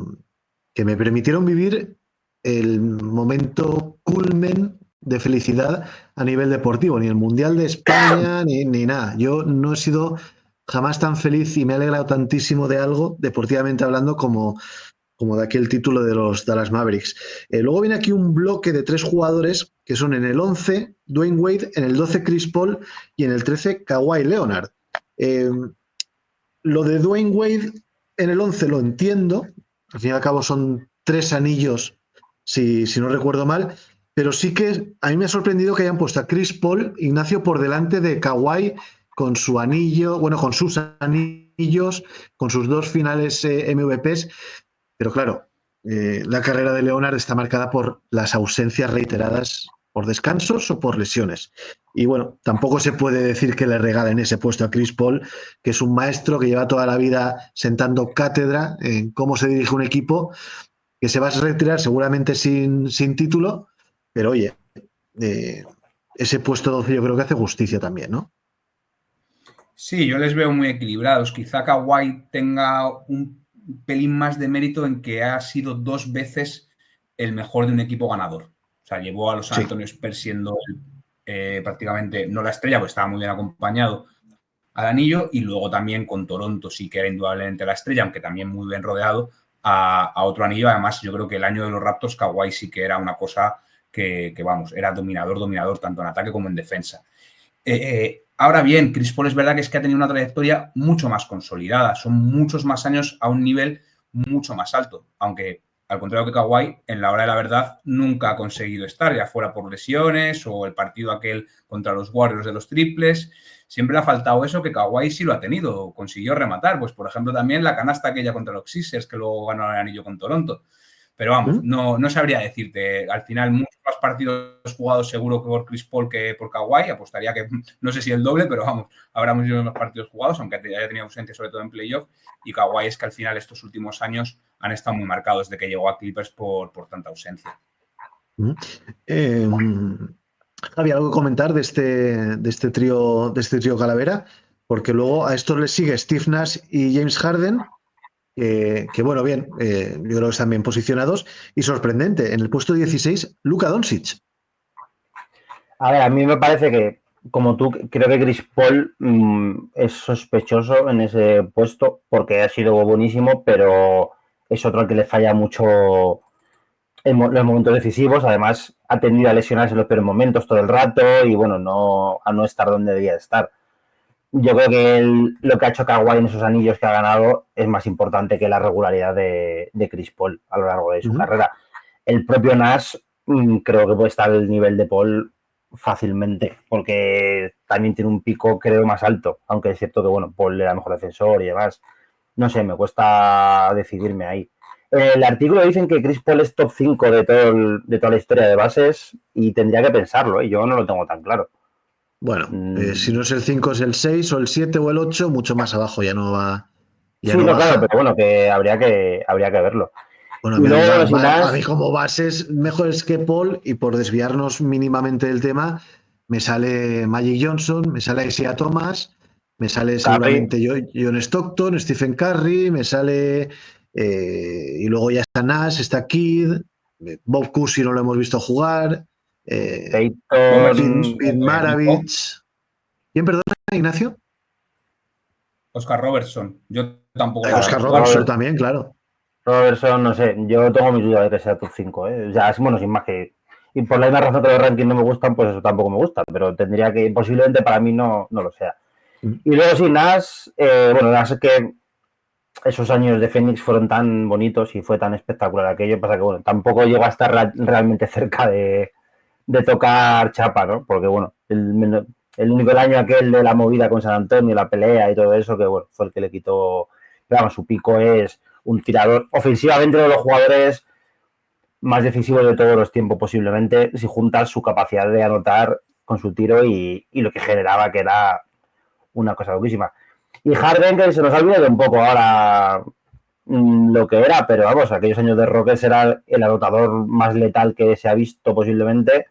me permitieron vivir el momento culmen de felicidad a nivel deportivo, ni el Mundial de España, ni nada. Yo no he sido jamás tan feliz y me he alegrado tantísimo de algo, deportivamente hablando, como de aquel título de los Dallas Mavericks. Luego viene aquí un bloque de 3 jugadores que son en el 11 Dwayne Wade, en el 12 Chris Paul y en el 13 Kawhi Leonard. Lo de Dwayne Wade en el 11 lo entiendo, al fin y al cabo son 3 anillos, si no recuerdo mal, pero sí que a mí me ha sorprendido que hayan puesto a Chris Paul, Ignacio, por delante de Kawhi con su anillo, bueno, con sus anillos, con sus 2 finales MVPs, pero claro, la carrera de Leonard está marcada por las ausencias reiteradas por descansos o por lesiones. Y bueno, tampoco se puede decir que le regalen ese puesto a Chris Paul, que es un maestro que lleva toda la vida sentando cátedra en cómo se dirige un equipo, que se va a retirar seguramente sin título, pero oye, ese puesto 12 yo creo que hace justicia también, ¿no? Sí, yo les veo muy equilibrados. Quizá Kawhi tenga un pelín más de mérito en que ha sido 2 veces el mejor de un equipo ganador. O sea, llevó a los San Antonio Spurs siendo prácticamente, no la estrella, pues estaba muy bien acompañado al anillo, y luego también con Toronto sí que era indudablemente la estrella, aunque también muy bien rodeado a otro anillo. Además, yo creo que el año de los Raptors, Kawhi sí que era una cosa que vamos, era dominador, tanto en ataque como en defensa. Ahora bien, Chris Paul es verdad que ha tenido una trayectoria mucho más consolidada, son muchos más años a un nivel mucho más alto, aunque al contrario que Kawhi, en la hora de la verdad nunca ha conseguido estar, ya fuera por lesiones o el partido aquel contra los Warriors de los triples. Siempre le ha faltado eso, que Kawhi sí lo ha tenido, consiguió rematar, pues por ejemplo también la canasta aquella contra los Sixers, que luego ganó el anillo con Toronto. Pero vamos, no sabría decirte. Al final, muchos más partidos jugados seguro que por Chris Paul que por Kawhi. Apostaría que, no sé si el doble, pero vamos, habrá muchos más partidos jugados, aunque haya tenido ausencia sobre todo en playoff. Y Kawhi es que al final estos últimos años han estado muy marcados desde que llegó a Clippers por tanta ausencia. Javi, ¿algo que comentar de este trío Calavera? Porque luego a estos les sigue Steve Nash y James Harden, que bueno, bien, yo creo que están bien posicionados, y sorprendente, en el puesto 16, Luka Doncic. A ver, a mí me parece que, como tú, creo que Chris Paul es sospechoso en ese puesto porque ha sido buenísimo, pero es otro al que le falla mucho en los momentos decisivos. Además, ha tendido a lesionarse en los peores momentos todo el rato y, bueno, a no estar donde debía estar. Yo creo que lo que ha hecho Kawhi en esos anillos que ha ganado es más importante que la regularidad de Chris Paul a lo largo de su carrera. El propio Nash creo que puede estar al nivel de Paul fácilmente, porque también tiene un pico, creo, más alto, aunque es cierto que, bueno, Paul era mejor defensor y demás. No sé, me cuesta decidirme ahí. En el artículo dicen que Chris Paul es top 5 de toda la historia de bases y tendría que pensarlo, y yo no lo tengo tan claro. Bueno, si no es el 5, es el 6 o el 7 o el 8, mucho más abajo ya no va. Ya sí, no no, baja. claro, pero bueno, que habría que verlo. Bueno, Y luego, a mí como bases mejores que Paul, y por desviarnos mínimamente del tema, me sale Magic Johnson, me sale Isaiah Thomas, me sale seguramente John Stockton, Stephen Curry, me sale y luego ya está Nash, está Kidd, Bob Cousy no lo hemos visto jugar, Pete Maravich. ¿Quién, perdona, Ignacio? Oscar Robertson. Yo tampoco. Oscar Robertson también, claro. Robertson, no sé, yo tengo mis dudas de que sea top 5, ¿eh? O sea, bueno, sin más que... Y por la misma razón que los rankings no me gustan, pues eso tampoco me gusta, pero tendría que, posiblemente para mí no lo sea. Y luego sí, Nash, bueno, Nash es que esos años de Phoenix fueron tan bonitos y fue tan espectacular aquello, pasa que, bueno, tampoco llegó a estar realmente cerca de tocar chapa, ¿no? Porque, bueno, el único año aquel de la movida con San Antonio, la pelea y todo eso, que, bueno, fue el que le quitó, digamos, su pico es un tirador ofensivamente uno de los jugadores más decisivos de todos los tiempos posiblemente, si juntas su capacidad de anotar con su tiro y lo que generaba, que era una cosa loquísima. Y Harden, que se nos ha olvidado un poco ahora lo que era, pero vamos, aquellos años de Rockets era el anotador más letal que se ha visto posiblemente.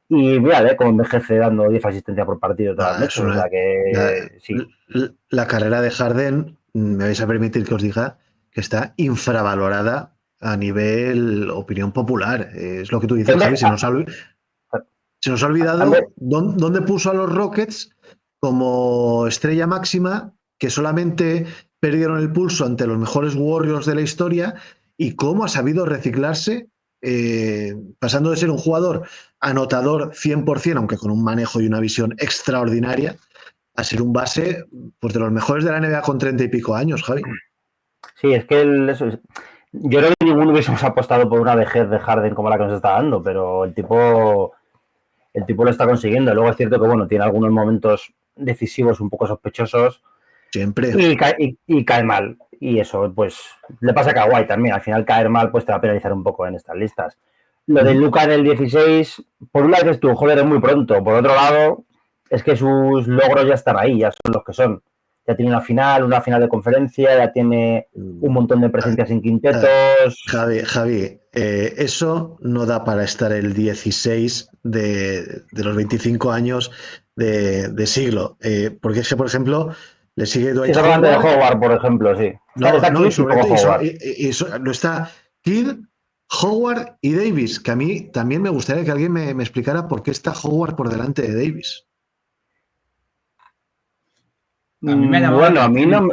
Y mira, como envejece dando 10 asistencias por partido todas las noches. O sea que sí. La carrera de Harden, me vais a permitir que os diga que está infravalorada a nivel opinión popular. Es lo que tú dices, Javi. Se nos ha olvidado dónde puso a los Rockets como estrella máxima, que solamente perdieron el pulso ante los mejores Warriors de la historia, y cómo ha sabido reciclarse, pasando de ser un jugador anotador 100%, aunque con un manejo y una visión extraordinaria, a ser un base pues, de los mejores de la NBA con 30 y pico años, Javi. Sí, es que yo creo que ninguno hubiésemos apostado por una vejez de Harden como la que nos está dando, pero el tipo lo está consiguiendo. Luego es cierto que, bueno, tiene algunos momentos decisivos un poco sospechosos. Siempre. Y cae mal. Y eso, pues, le pasa a Kawhi también. Al final, caer mal, pues te va a penalizar un poco en estas listas. Lo de Luka en el 16, por un lado dices tú, joder, es muy pronto. Por otro lado, es que sus logros ya están ahí, ya son los que son. Ya tiene una final de conferencia, ya tiene un montón de presencias en quintetos. Javi, eso no da para estar el 16 de los 25 años de siglo. Porque es que, por ejemplo, le sigue Dwight Howard. De Howard, por ejemplo, sí. No está Kidd, Howard y Davis, que a mí también me gustaría que alguien me explicara por qué está Howard por delante de Davis. A mí me ha llamado bueno, a mí no.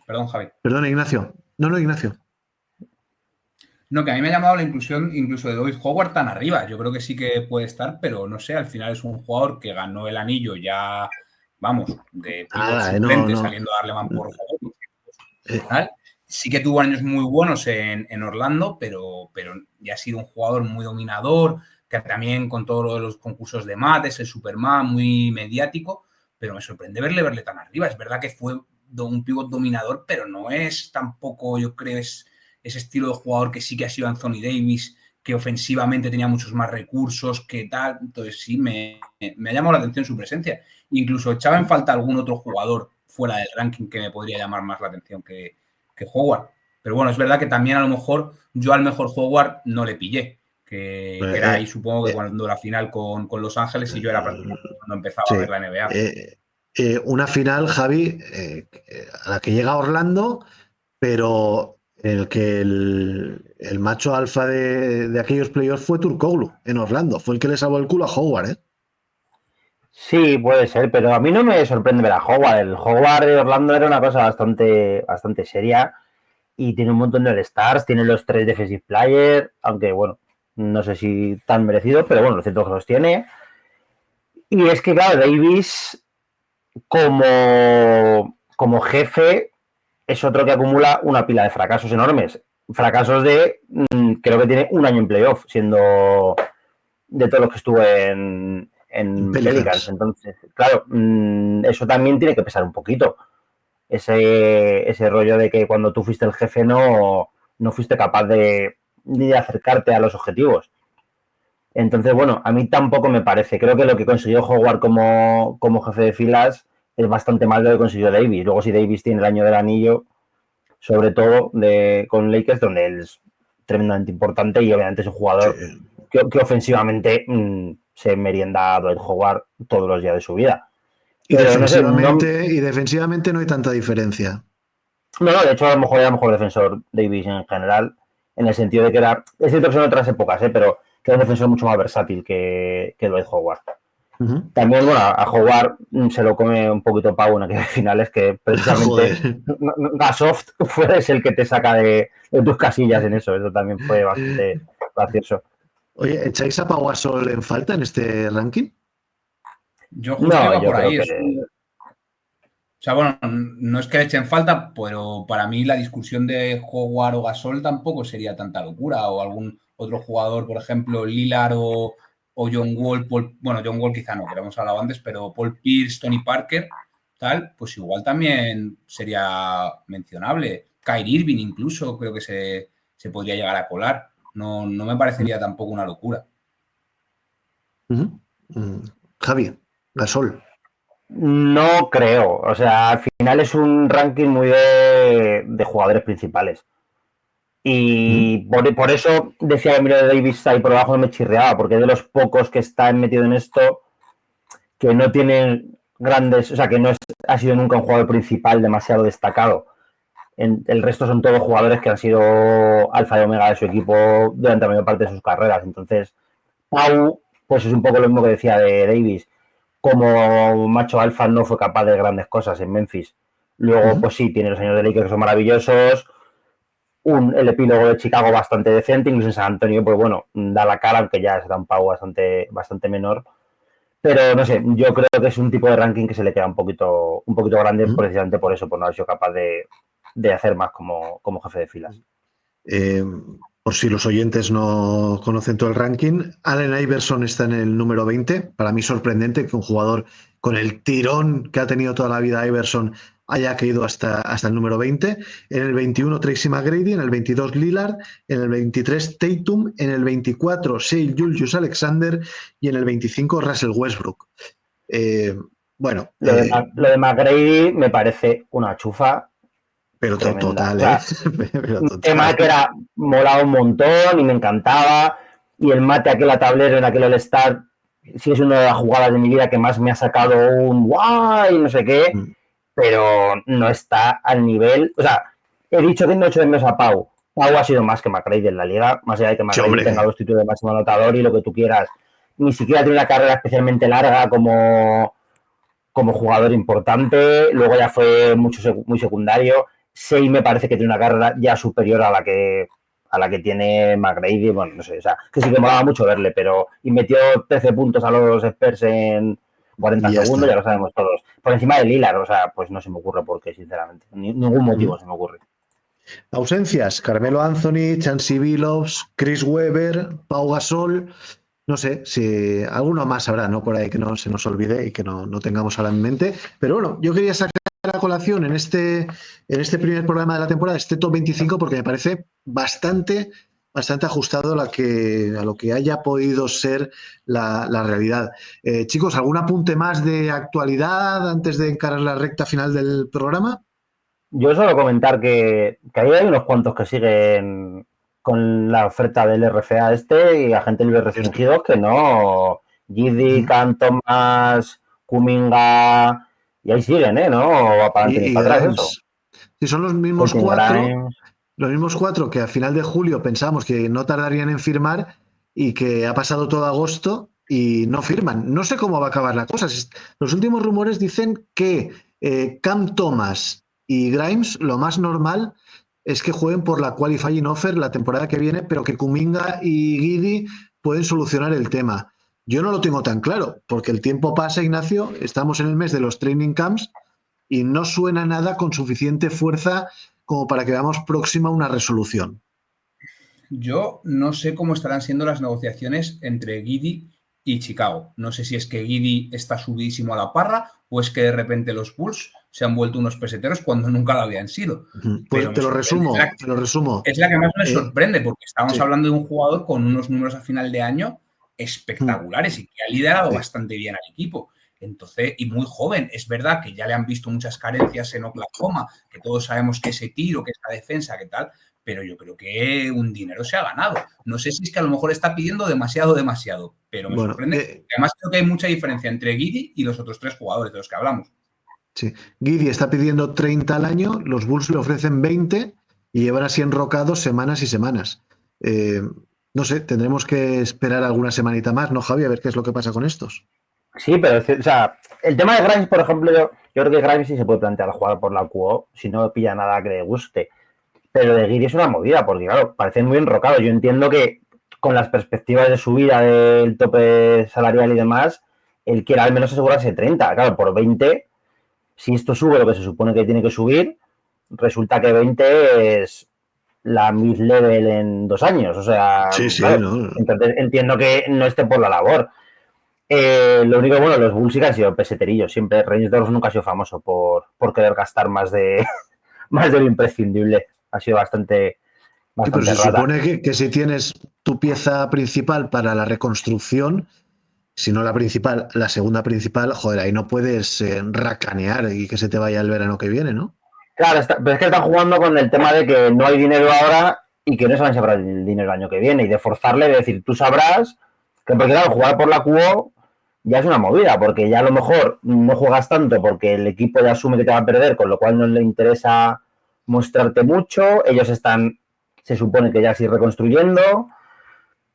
Perdón, Javi. Perdón, Ignacio. No, Ignacio. No, que a mí me ha llamado la inclusión incluso de Dwight Howard tan arriba. Yo creo que sí que puede estar, pero no sé, al final es un jugador que ganó el anillo ya, vamos, de suplente, saliendo a darle por favor. Sí que tuvo años muy buenos en Orlando, pero ya ha sido un jugador muy dominador, que también con todo lo de los concursos de mates, el Superman, muy mediático, pero me sorprende verle tan arriba. Es verdad que fue un pívot dominador, pero no es tampoco, yo creo, ese estilo de jugador que sí que ha sido Anthony Davis, que ofensivamente tenía muchos más recursos, que tal. Entonces sí, me ha llamado la atención su presencia. Incluso echaba en falta algún otro jugador fuera del ranking que me podría llamar más la atención que Howard. Pero bueno, es verdad que también a lo mejor yo al mejor Howard no le pillé, que era ahí, supongo que cuando la final con Los Ángeles, y yo era prácticamente cuando empezaba a ver la NBA. Una final, Javi, a la que llega Orlando, pero en el que el macho alfa de aquellos playoffs fue Turkoglu en Orlando, fue el que le salvó el culo a Howard, ¿eh? Sí, puede ser, pero a mí no me sorprende ver a Howard. El Howard de Orlando era una cosa bastante seria y tiene un montón de All-Stars, tiene los 3 Defensive Player, aunque bueno, no sé si tan merecido, pero bueno, lo cierto es que los tiene. Y es que, claro, Davis como jefe es otro que acumula una pila de fracasos enormes. Fracasos creo que tiene un año en playoff, siendo de todos los que estuvo en Pelicans. Entonces, claro, eso también tiene que pesar un poquito. Ese rollo de que cuando tú fuiste el jefe no fuiste capaz ni de acercarte a los objetivos. Entonces, bueno, a mí tampoco me parece. Creo que lo que consiguió Howard como jefe de filas es bastante más de lo que consiguió Davis. Luego, si Davis tiene el año del anillo, sobre todo con Lakers, donde él es tremendamente importante y obviamente es un jugador que ofensivamente se merienda a Dwight Howard todos los días de su vida. Y defensivamente no hay tanta diferencia. No, de hecho a lo mejor era mejor defensor Davis en general, en el sentido de que es cierto que son otras épocas, pero que era un defensor mucho más versátil que Dwight Howard. También, bueno, a Howard se lo come un poquito Pau en aquellas finales, que precisamente Gasoft es el que te saca de tus casillas en eso. Eso también fue bastante gracioso. Oye, ¿echáis a Pau Gasol en falta en este ranking? Yo justo iba por ahí. O sea, bueno, no es que le echen falta, pero para mí la discusión de Howard o Gasol tampoco sería tanta locura. O algún otro jugador, por ejemplo, Lillard o John Wall, John Wall quizá no, que lo hemos hablado antes, pero Paul Pierce, Tony Parker, tal, pues igual también sería mencionable. Kyrie Irving incluso creo que se podría llegar a colar. No me parecería tampoco una locura. Javi, Gasol. No creo. O sea, al final es un ranking muy de jugadores principales. Y por eso decía que Miro de Davis ahí por abajo no me chirreaba, porque es de los pocos que están metidos en esto que no tienen grandes, o sea, que no ha sido nunca un jugador principal demasiado destacado. El resto son todos jugadores que han sido alfa y omega de su equipo durante la mayor parte de sus carreras. Entonces, Pau, pues es un poco lo mismo que decía de Davis. Como macho alfa no fue capaz de grandes cosas en Memphis. Luego, pues sí, tiene los años de Lakers que son maravillosos. El epílogo de Chicago bastante decente, incluso en San Antonio, pues bueno, da la cara, aunque ya será un Pau bastante menor. Pero no sé, yo creo que es un tipo de ranking que se le queda un poquito grande, precisamente por eso, por no haber sido capaz de hacer más como jefe de filas. Por si los oyentes no conocen todo el ranking, Allen Iverson está en el número 20. Para mí sorprendente que un jugador con el tirón que ha tenido toda la vida Iverson haya caído hasta el número 20. En el 21 Tracy McGrady, en el 22 Lillard, en el 23 Tatum, en el 24 Shai Gilgeous-Alexander y en el 25 Russell Westbrook. Bueno, lo de McGrady me parece una chufa. Pero total, ¿eh? Un tema que era molado un montón y me encantaba. Y el mate aquel a tablero en aquel All-Star sí es una de las jugadas de mi vida que más me ha sacado un guay, no sé qué, pero no está al nivel. O sea, he dicho que no he hecho de menos a Pau. Pau ha sido más que McGrady en la liga, más allá de que McGrady tenga los títulos de máximo anotador y lo que tú quieras. Ni siquiera tiene una carrera especialmente larga como jugador importante. Luego ya fue muy secundario. Shai me parece que tiene una carrera ya superior a la que tiene McGrady. Bueno, no sé, o sea, que sí que molaba mucho verle, pero y metió 13 puntos a los Spurs en 40 segundos, ya lo sabemos todos. Por encima de Lillard, o sea, pues no se me ocurre por qué, sinceramente. Ningún motivo se me ocurre. Ausencias: Carmelo Anthony, Chauncey Billups, Chris Webber, Pau Gasol. No sé si alguno más habrá, ¿no? Por ahí que no se nos olvide y que no tengamos ahora en mente. Pero bueno, yo quería sacar a colación en este primer programa de la temporada, este top 25, porque me parece bastante ajustado a lo que haya podido ser la realidad. Chicos, ¿algún apunte más de actualidad antes de encarar la recta final del programa? Yo solo comentar que ahí hay unos cuantos que siguen con la oferta del RFA y agentes libres restringidos que no. Giddy, Cam Thomas, Kuminga, y ahí siguen, ¿no? Para adelante y para atrás, eso. Si son los mismos cuatro que a final de julio pensamos que no tardarían en firmar y que ha pasado todo agosto y no firman. No sé cómo va a acabar la cosa. Los últimos rumores dicen que Cam Thomas y Grimes, lo más normal es que jueguen por la qualifying offer la temporada que viene, pero que Kuminga y Giddey pueden solucionar el tema. Yo no lo tengo tan claro, porque el tiempo pasa, Ignacio, estamos en el mes de los training camps y no suena nada con suficiente fuerza como para que veamos próxima una resolución. Yo no sé cómo estarán siendo las negociaciones entre Giddey y Chicago. No sé si es que Giddey está subidísimo a la parra o es que de repente los Bulls se han vuelto unos peseteros cuando nunca lo habían sido. Pues te lo resumo. Es la que más me sorprende, porque estamos sí. hablando de un jugador con unos números a final de año espectaculares y que ha liderado bastante bien al equipo. Entonces, y muy joven. Es verdad que ya le han visto muchas carencias en Oklahoma, que todos sabemos que ese tiro, que esa defensa, que tal, pero yo creo que un dinero se ha ganado. No sé si es que a lo mejor está pidiendo demasiado, pero me sorprende. Además, creo que hay mucha diferencia entre Giddey y los otros 3 jugadores de los que hablamos. Sí, Giddey está pidiendo 30 al año, los Bulls le ofrecen 20 y llevan así enrocados semanas y semanas. No sé, tendremos que esperar alguna semanita más, ¿no, Javi? A ver qué es lo que pasa con estos. Sí, pero o sea, el tema de Grimes, por ejemplo, yo creo que Grimes sí se puede plantear jugar por la QO si no pilla nada que le guste. Pero de Giddey es una movida, porque claro, parece muy enrocado. Yo entiendo que con las perspectivas de subida del tope salarial y demás, él quiere al menos asegurarse 30. Claro, por 20, si esto sube lo que se supone que tiene que subir, resulta que 20 es la mid-level en 2 años. O sea, sí, claro, no. Entonces entiendo que no esté por la labor. Lo único, bueno, los Bulls sí que han sido peseterillos. Siempre Reinsdorf nunca ha sido famoso por querer gastar más de lo imprescindible. Ha sido bastante sí, pero se rata. supone que si tienes tu pieza principal para la reconstrucción, si no la principal, la segunda principal, joder, ahí no puedes racanear y que se te vaya el verano que viene, ¿no? Claro, pero es que están jugando con el tema de que no hay dinero ahora y que no se van a separar el dinero el año que viene y de forzarle, de decir, tú sabrás que, porque claro, jugar por la QO ya es una movida, porque ya a lo mejor no juegas tanto porque el equipo ya asume que te va a perder, con lo cual no le interesa mostrarte mucho, ellos están, se supone que ya sí reconstruyendo.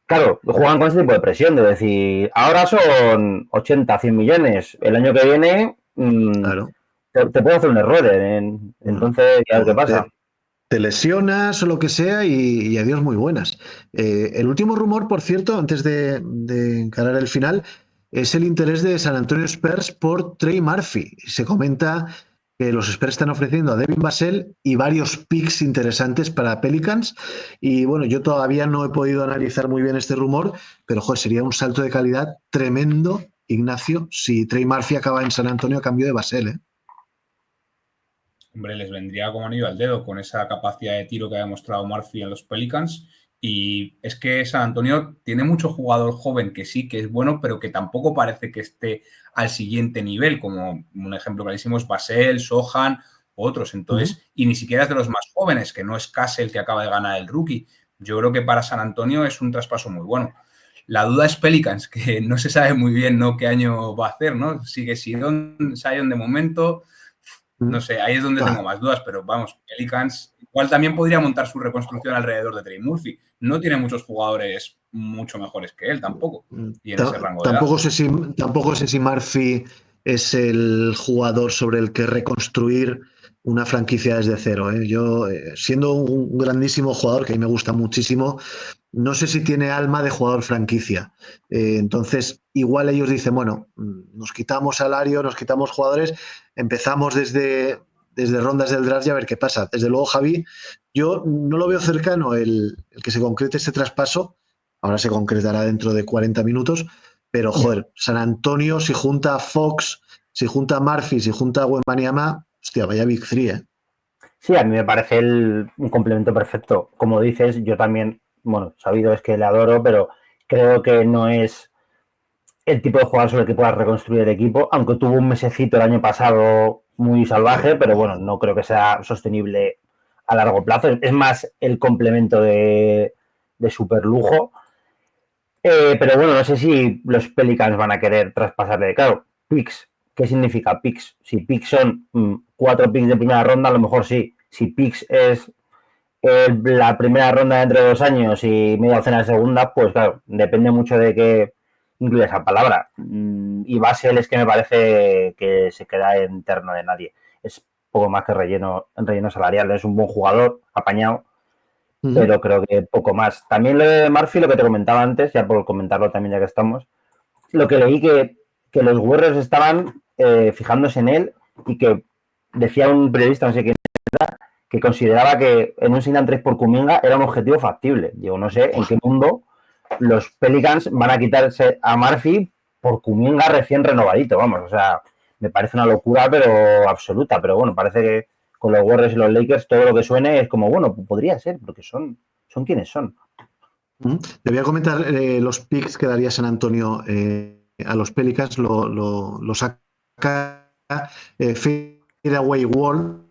Claro, juegan con ese tipo de presión, de decir, ahora son 80, 100 millones, el año que viene claro. te puedo hacer un error, entonces, a ver qué pasa. Te lesionas o lo que sea y adiós muy buenas. El último rumor, por cierto, antes de encarar el final, es el interés de San Antonio Spurs por Trey Murphy. Se comenta que los Spurs están ofreciendo a Devin Vassell y varios picks interesantes para Pelicans. Y bueno, yo todavía no he podido analizar muy bien este rumor, pero joder, sería un salto de calidad tremendo, Ignacio, si Trey Murphy acaba en San Antonio a cambio de Vassell, ¿eh? Hombre, les vendría como anillo al dedo con esa capacidad de tiro que ha demostrado Murphy en los Pelicans. Y es que San Antonio tiene mucho jugador joven que sí, que es bueno, pero que tampoco parece que esté al siguiente nivel, como un ejemplo clarísimo es Vassell, Sohan, otros. Entonces, y ni siquiera es de los más jóvenes, que no es Cassell, que acaba de ganar el rookie. Yo creo que para San Antonio es un traspaso muy bueno. La duda es Pelicans, que no se sabe muy bien, ¿no?, qué año va a hacer, ¿no? Sigue Sion de momento. No sé, ahí es donde tengo más dudas, pero vamos, Pelicans igual también podría montar su reconstrucción alrededor de Trey Murphy. No tiene muchos jugadores mucho mejores que él tampoco, y en ese rango de edad. Tampoco sé si Murphy es el jugador sobre el que reconstruir una franquicia desde cero, ¿eh? Yo, siendo un grandísimo jugador, que a mí me gusta muchísimo, no sé si tiene alma de jugador franquicia. Entonces, igual ellos dicen, bueno, nos quitamos salario, nos quitamos jugadores, empezamos desde rondas del draft y a ver qué pasa. Desde luego, Javi, yo no lo veo cercano el que se concrete este traspaso. Ahora se concretará dentro de 40 minutos, pero joder, San Antonio, si junta a Fox, si junta a Murphy, si junta a Wembanyama, hostia, vaya Big Three, ¿eh? Sí, a mí me parece un complemento perfecto. Como dices, yo también, bueno, sabido es que le adoro, pero creo que no es el tipo de jugador sobre el que puedas reconstruir el equipo, aunque tuvo un mesecito el año pasado muy salvaje, pero bueno, no creo que sea sostenible a largo plazo. Es más el complemento de super lujo. Pero bueno, no sé si los Pelicans van a querer traspasarle. Claro, picks. ¿Qué significa picks? Si picks son 4 picks de primera ronda, a lo mejor sí. Si picks es la primera ronda dentro de 2 años y media docena de segunda, pues claro, depende mucho de qué incluye esa palabra. Y Vassell es que me parece que se queda en terno de nadie. Es poco más que relleno salarial. Es un buen jugador, apañado, pero creo que poco más. También lo de Murphy, lo que te comentaba antes, ya por comentarlo también ya que estamos, lo que leí que los Warriors estaban fijándose en él y que decía un periodista, no sé quién era, que consideraba que en un Sign and Trade por Kuminga era un objetivo factible. Yo no sé en qué mundo los Pelicans van a quitarse a Murphy por Kuminga recién renovadito, vamos, o sea, me parece una locura, pero absoluta, pero bueno, parece que con los Warriors y los Lakers todo lo que suene es como, bueno, podría ser, porque son quienes son. Te voy a comentar los picks que daría San Antonio a los Pelicans, lo saca Fadeaway Wall,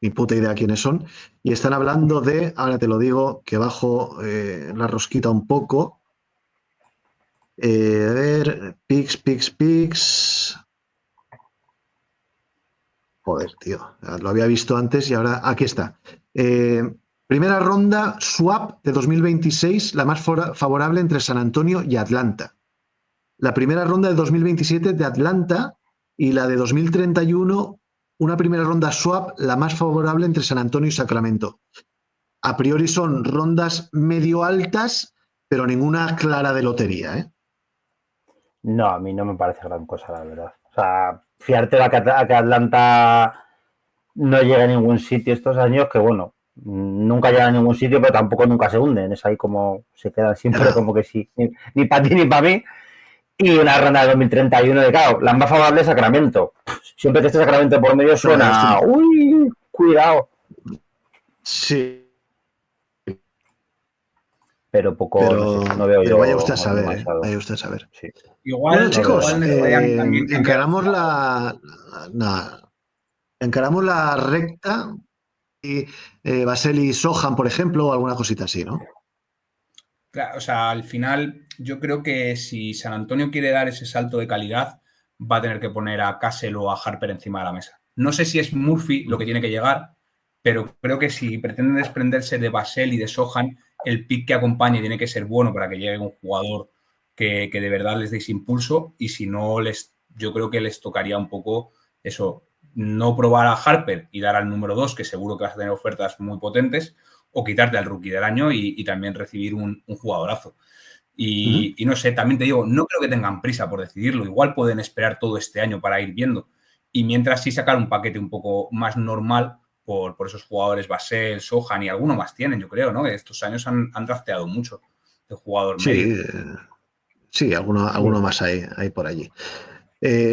ni puta idea quiénes son, y están hablando de, ahora te lo digo, que bajo la rosquita un poco. A ver, picks. Joder, tío, lo había visto antes y ahora aquí está. Primera ronda swap de 2026, la más favorable entre San Antonio y Atlanta. La primera ronda de 2027 de Atlanta y la de 2031, una primera ronda swap, la más favorable entre San Antonio y Sacramento. A priori son rondas medio altas, pero ninguna clara de lotería, ¿eh? No, a mí no me parece gran cosa, la verdad. O sea, fiarte a que Atlanta no llegue a ningún sitio estos años, que bueno, nunca llega a ningún sitio, pero tampoco nunca se hunden. Es ahí como se quedan siempre como que sí, ni para ti ni para mí. Y una ronda de 2031 de claro, la más favorable es Sacramento. Siempre que esté Sacramento por medio suena, uy, cuidado. Sí. Pero poco, no sé, no veo yo. Vaya usted a saber, vaya usted a saber. Sí. Igual, bueno, chicos, encaramos encaramos la recta y Baseli Sohan, por ejemplo, o alguna cosita así, ¿no? Claro, o sea, al final yo creo que si San Antonio quiere dar ese salto de calidad, va a tener que poner a Cassell o a Harper encima de la mesa. No sé si es Murphy lo que tiene que llegar, pero creo que si pretenden desprenderse de Basel y de Sohan, el pick que acompañe tiene que ser bueno para que llegue un jugador que de verdad les deis impulso, y si no, yo creo que les tocaría un poco eso, no probar a Harper y dar al número 2, que seguro que vas a tener ofertas muy potentes, o quitarte al rookie del año y también recibir un jugadorazo. Y no sé, también te digo, no creo que tengan prisa por decidirlo. Igual pueden esperar todo este año para ir viendo. Y mientras sí sacar un paquete un poco más normal por esos jugadores Basel, Sohan y alguno más tienen, yo creo, ¿no? Estos años han drafteado mucho de jugador medio. Sí, alguno más hay por allí.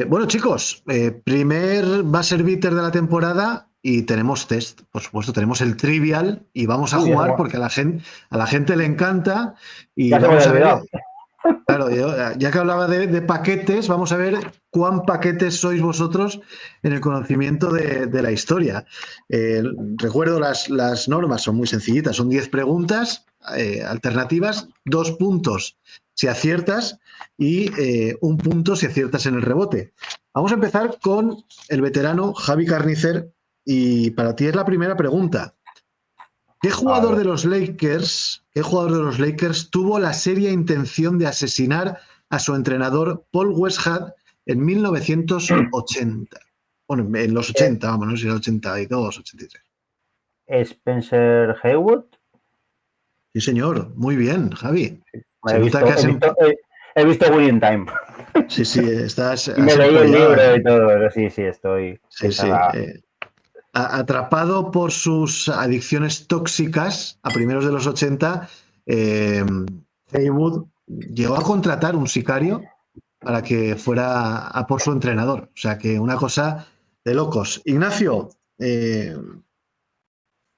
Bueno, chicos, primer buzzer beater de la temporada y tenemos test, por supuesto, tenemos el trivial y vamos a jugar porque a la gente le encanta y ya vamos a ver. Claro, ya que hablaba de paquetes, vamos a ver cuán paquetes sois vosotros en el conocimiento de la historia. Recuerdo las normas, son muy sencillitas, son 10 preguntas alternativas, 2 puntos si aciertas y 1 punto si aciertas en el rebote. Vamos a empezar con el veterano Javi Carnicer y para ti es la primera pregunta. ¿Qué jugador de los Lakers tuvo la seria intención de asesinar a su entrenador Paul Westhead en 1980? Bueno, en los 80, vamos, no sé si era 82, 83. Spencer Haywood. Sí, señor. Muy bien, Javi. He visto Winning Time. Sí, estás... Y me leí el libro y todo, sí, estoy... Sí. Atrapado por sus adicciones tóxicas a primeros de los 80, Haywood llegó a contratar un sicario para que fuera a por su entrenador. O sea que una cosa de locos. Ignacio, te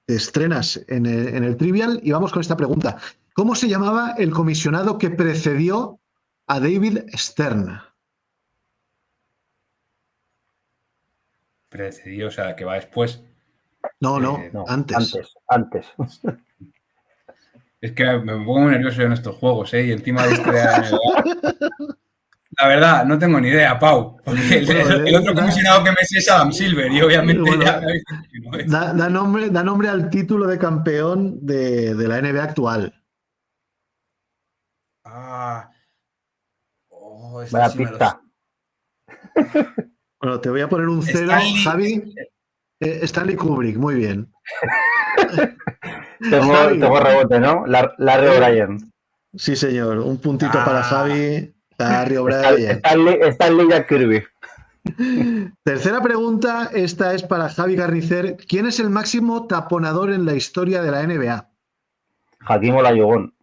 estrenas en el trivial y vamos con esta pregunta. ¿Cómo se llamaba el comisionado que precedió a David Stern? Precedió, o sea, que va después. No, antes. Es que me pongo muy nervioso en estos juegos, ¿eh? Y encima de historia de la NBA. La verdad, no tengo ni idea, Pau. Porque el otro comisionado que me sé es Adam Silver y obviamente ya me habéis dicho que no es. Da nombre al título de campeón de la NBA actual. Vaya pista. Bueno, te voy a poner un 0, Javi. Stanley Kubrick, muy bien. Tengo rebote, ¿no? Larry O'Brien. Sí, señor. Un puntito para Javi. Larry O'Brien. Stanley Jack Kirby. Tercera pregunta. Esta es para Javi Garnicer. ¿Quién es el máximo taponador en la historia de la NBA? Hakim Olajuwon.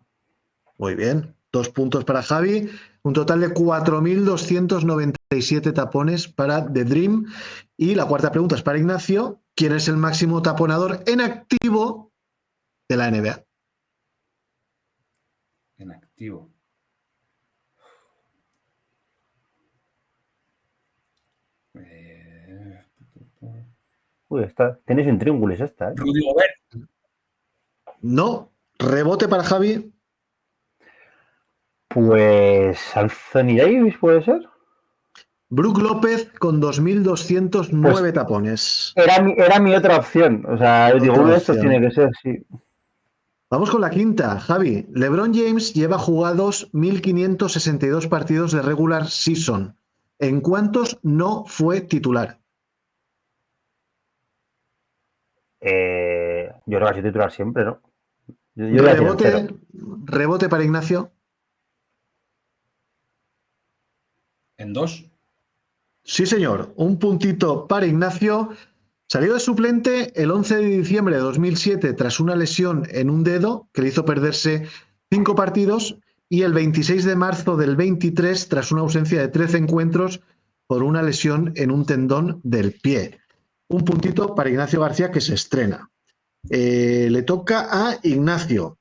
Muy bien. 2 puntos para Javi. Un total de 4.297 tapones para The Dream. Y la cuarta pregunta es para Ignacio. ¿Quién es el máximo taponador en activo de la NBA? En activo. Uy, tenéis intríngulis esta, ¿eh? Rudy Gobert. No. Rebote para Javi. Pues Anthony Davis, ¿puede ser? Brook López con 2.209 tapones. Era mi otra opción. O sea, digo, uno de estos tiene que ser, sí. Vamos con la quinta, Javi. LeBron James lleva jugados 1.562 partidos de regular season. ¿En cuántos no fue titular? Yo creo que ha sido titular siempre, ¿no? Yo voy a decir cero. Rebote para Ignacio. ¿En 2? Sí, señor. Un puntito para Ignacio. Salió de suplente el 11 de diciembre de 2007 tras una lesión en un dedo que le hizo perderse 5 partidos y el 26 de marzo del 23 tras una ausencia de 13 encuentros por una lesión en un tendón del pie. Un puntito para Ignacio García que se estrena. Le toca a Ignacio.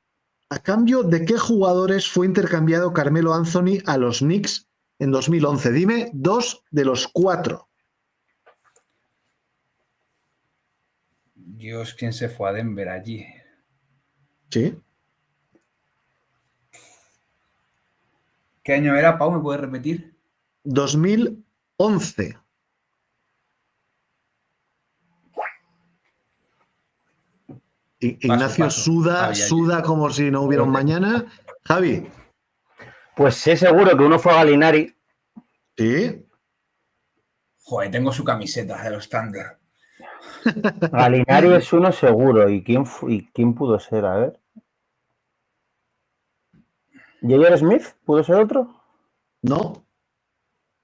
¿A cambio de qué jugadores fue intercambiado Carmelo Anthony a los Knicks en 2011? Dime 2 de los 4. Dios, ¿quién se fue a Denver allí? Sí. ¿Qué año era, Pau? ¿Me puedes repetir? 2011. Ignacio Paso. suda como si no hubiera un mañana. Javi. Pues sé seguro que uno fue a Gallinari. Sí. Joder, tengo su camiseta de los Thunder. Gallinari es uno seguro. ¿Y quién pudo ser? A ver. ¿J.R. Smith? ¿Pudo ser otro? No.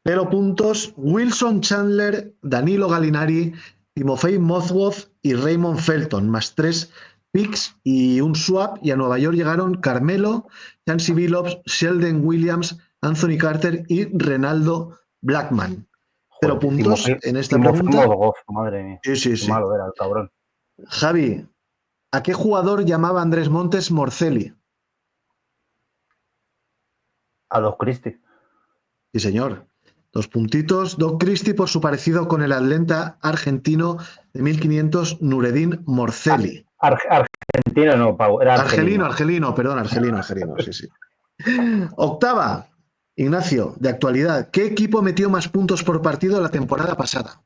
0 puntos. Wilson Chandler, Danilo Gallinari, Timofey Mozgov y Raymond Felton, más 3 picks y un swap. Y a Nueva York llegaron Carmelo, Chancey Billups, Sheldon Williams, Anthony Carter y Renaldo Blackman. 0 puntos en esta pregunta. Mozgov, madre mía. Sí. Qué malo era el cabrón. Javi, ¿a qué jugador llamaba Andrés Montes Morcelli? A Doc Christie. Sí, señor. 2 puntitos. Doc Christie por su parecido con el atleta argentino de 1500, Nureddin Morcelli. Argentino no, Pau. Era Argelino, sí. Octava. Ignacio, de actualidad. ¿Qué equipo metió más puntos por partido la temporada pasada?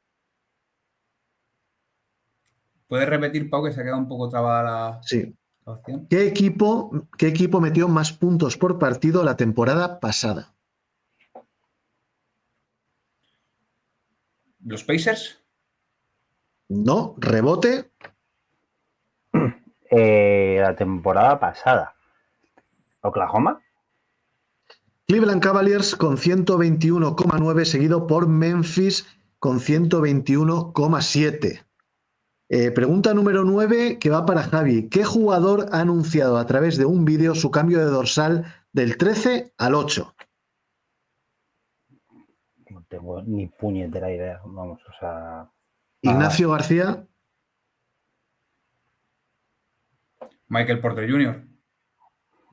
¿Puedes repetir, Pau, que se ha quedado un poco trabada Sí. la opción? ¿Qué equipo metió más puntos por partido la temporada pasada? ¿Los Pacers? No, rebote. La temporada pasada. ¿Oklahoma? Cleveland Cavaliers con 121,9, seguido por Memphis con 121,7. Pregunta número 9 que va para Javi. ¿Qué jugador ha anunciado a través de un vídeo su cambio de dorsal del 13 al 8? No tengo ni puñetera idea. Vamos, o sea... Ignacio García. Michael Porter Jr.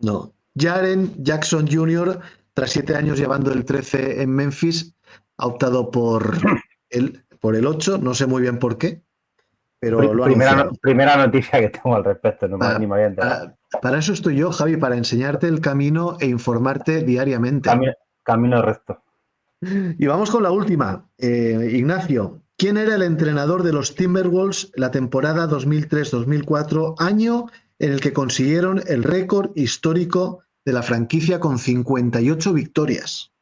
No. Jaren Jackson Jr., tras 7 años llevando el 13 en Memphis, ha optado por el 8. No sé muy bien por qué, pero lo ha anunciado. Primera noticia que tengo al respecto. Ni me había enterado. Para eso estoy yo, Javi, para enseñarte el camino e informarte diariamente. Camino recto. Y vamos con la última. Ignacio, ¿quién era el entrenador de los Timberwolves la temporada 2003-2004, año en el que consiguieron el récord histórico de la franquicia con 58 victorias?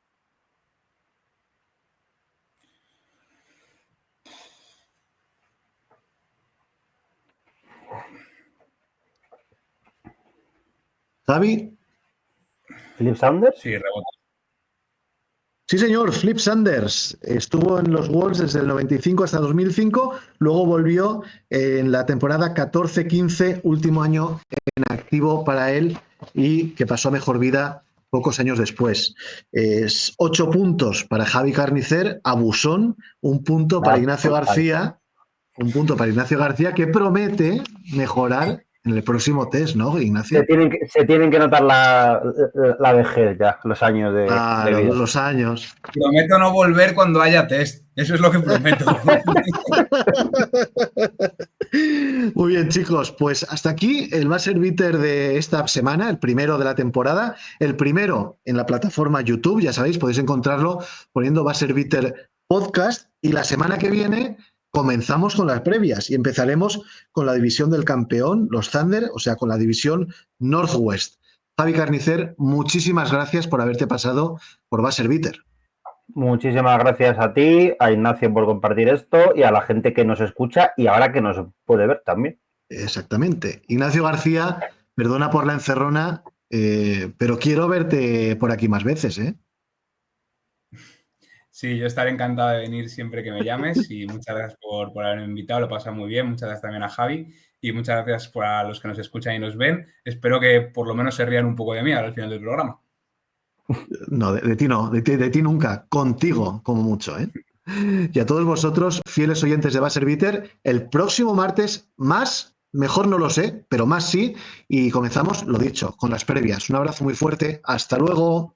Javi. ¿Flip Saunders? Sí, rebote. Sí, señor, Flip Sanders estuvo en los Wolves desde el 95 hasta 2005, luego volvió en la temporada 14-15, último año en activo para él y que pasó a mejor vida pocos años después. 8 puntos para Javi Carnicer, abusón, un punto para Ignacio García, que promete mejorar en el próximo test, ¿no, Ignacio? Se tienen que notar la vejez ya, los años de vida. Los años. Prometo no volver cuando haya test. Eso es lo que prometo. Muy bien, chicos, pues hasta aquí el Buzzer Beater de esta semana, el primero de la temporada, el primero en la plataforma YouTube, ya sabéis, podéis encontrarlo poniendo Buzzer Beater Podcast, y la semana que viene comenzamos con las previas y empezaremos con la división del campeón, los Thunder, o sea, con la división Northwest. Javi Carnicer, muchísimas gracias por haberte pasado por Buzzer Beater. Muchísimas gracias a ti, a Ignacio por compartir esto y a la gente que nos escucha y ahora que nos puede ver también. Exactamente. Ignacio García, perdona por la encerrona, pero quiero verte por aquí más veces, ¿eh? Sí, yo estaré encantado de venir siempre que me llames y muchas gracias por haberme invitado, lo pasa muy bien, muchas gracias también a Javi y muchas gracias a los que nos escuchan y nos ven. Espero que por lo menos se rían un poco de mí al final del programa. No, de ti no, de ti nunca, contigo como mucho, ¿eh? Y a todos vosotros, fieles oyentes de Buzzer Beater, el próximo martes mejor no lo sé, pero más sí, y comenzamos, lo dicho, con las previas. Un abrazo muy fuerte, hasta luego.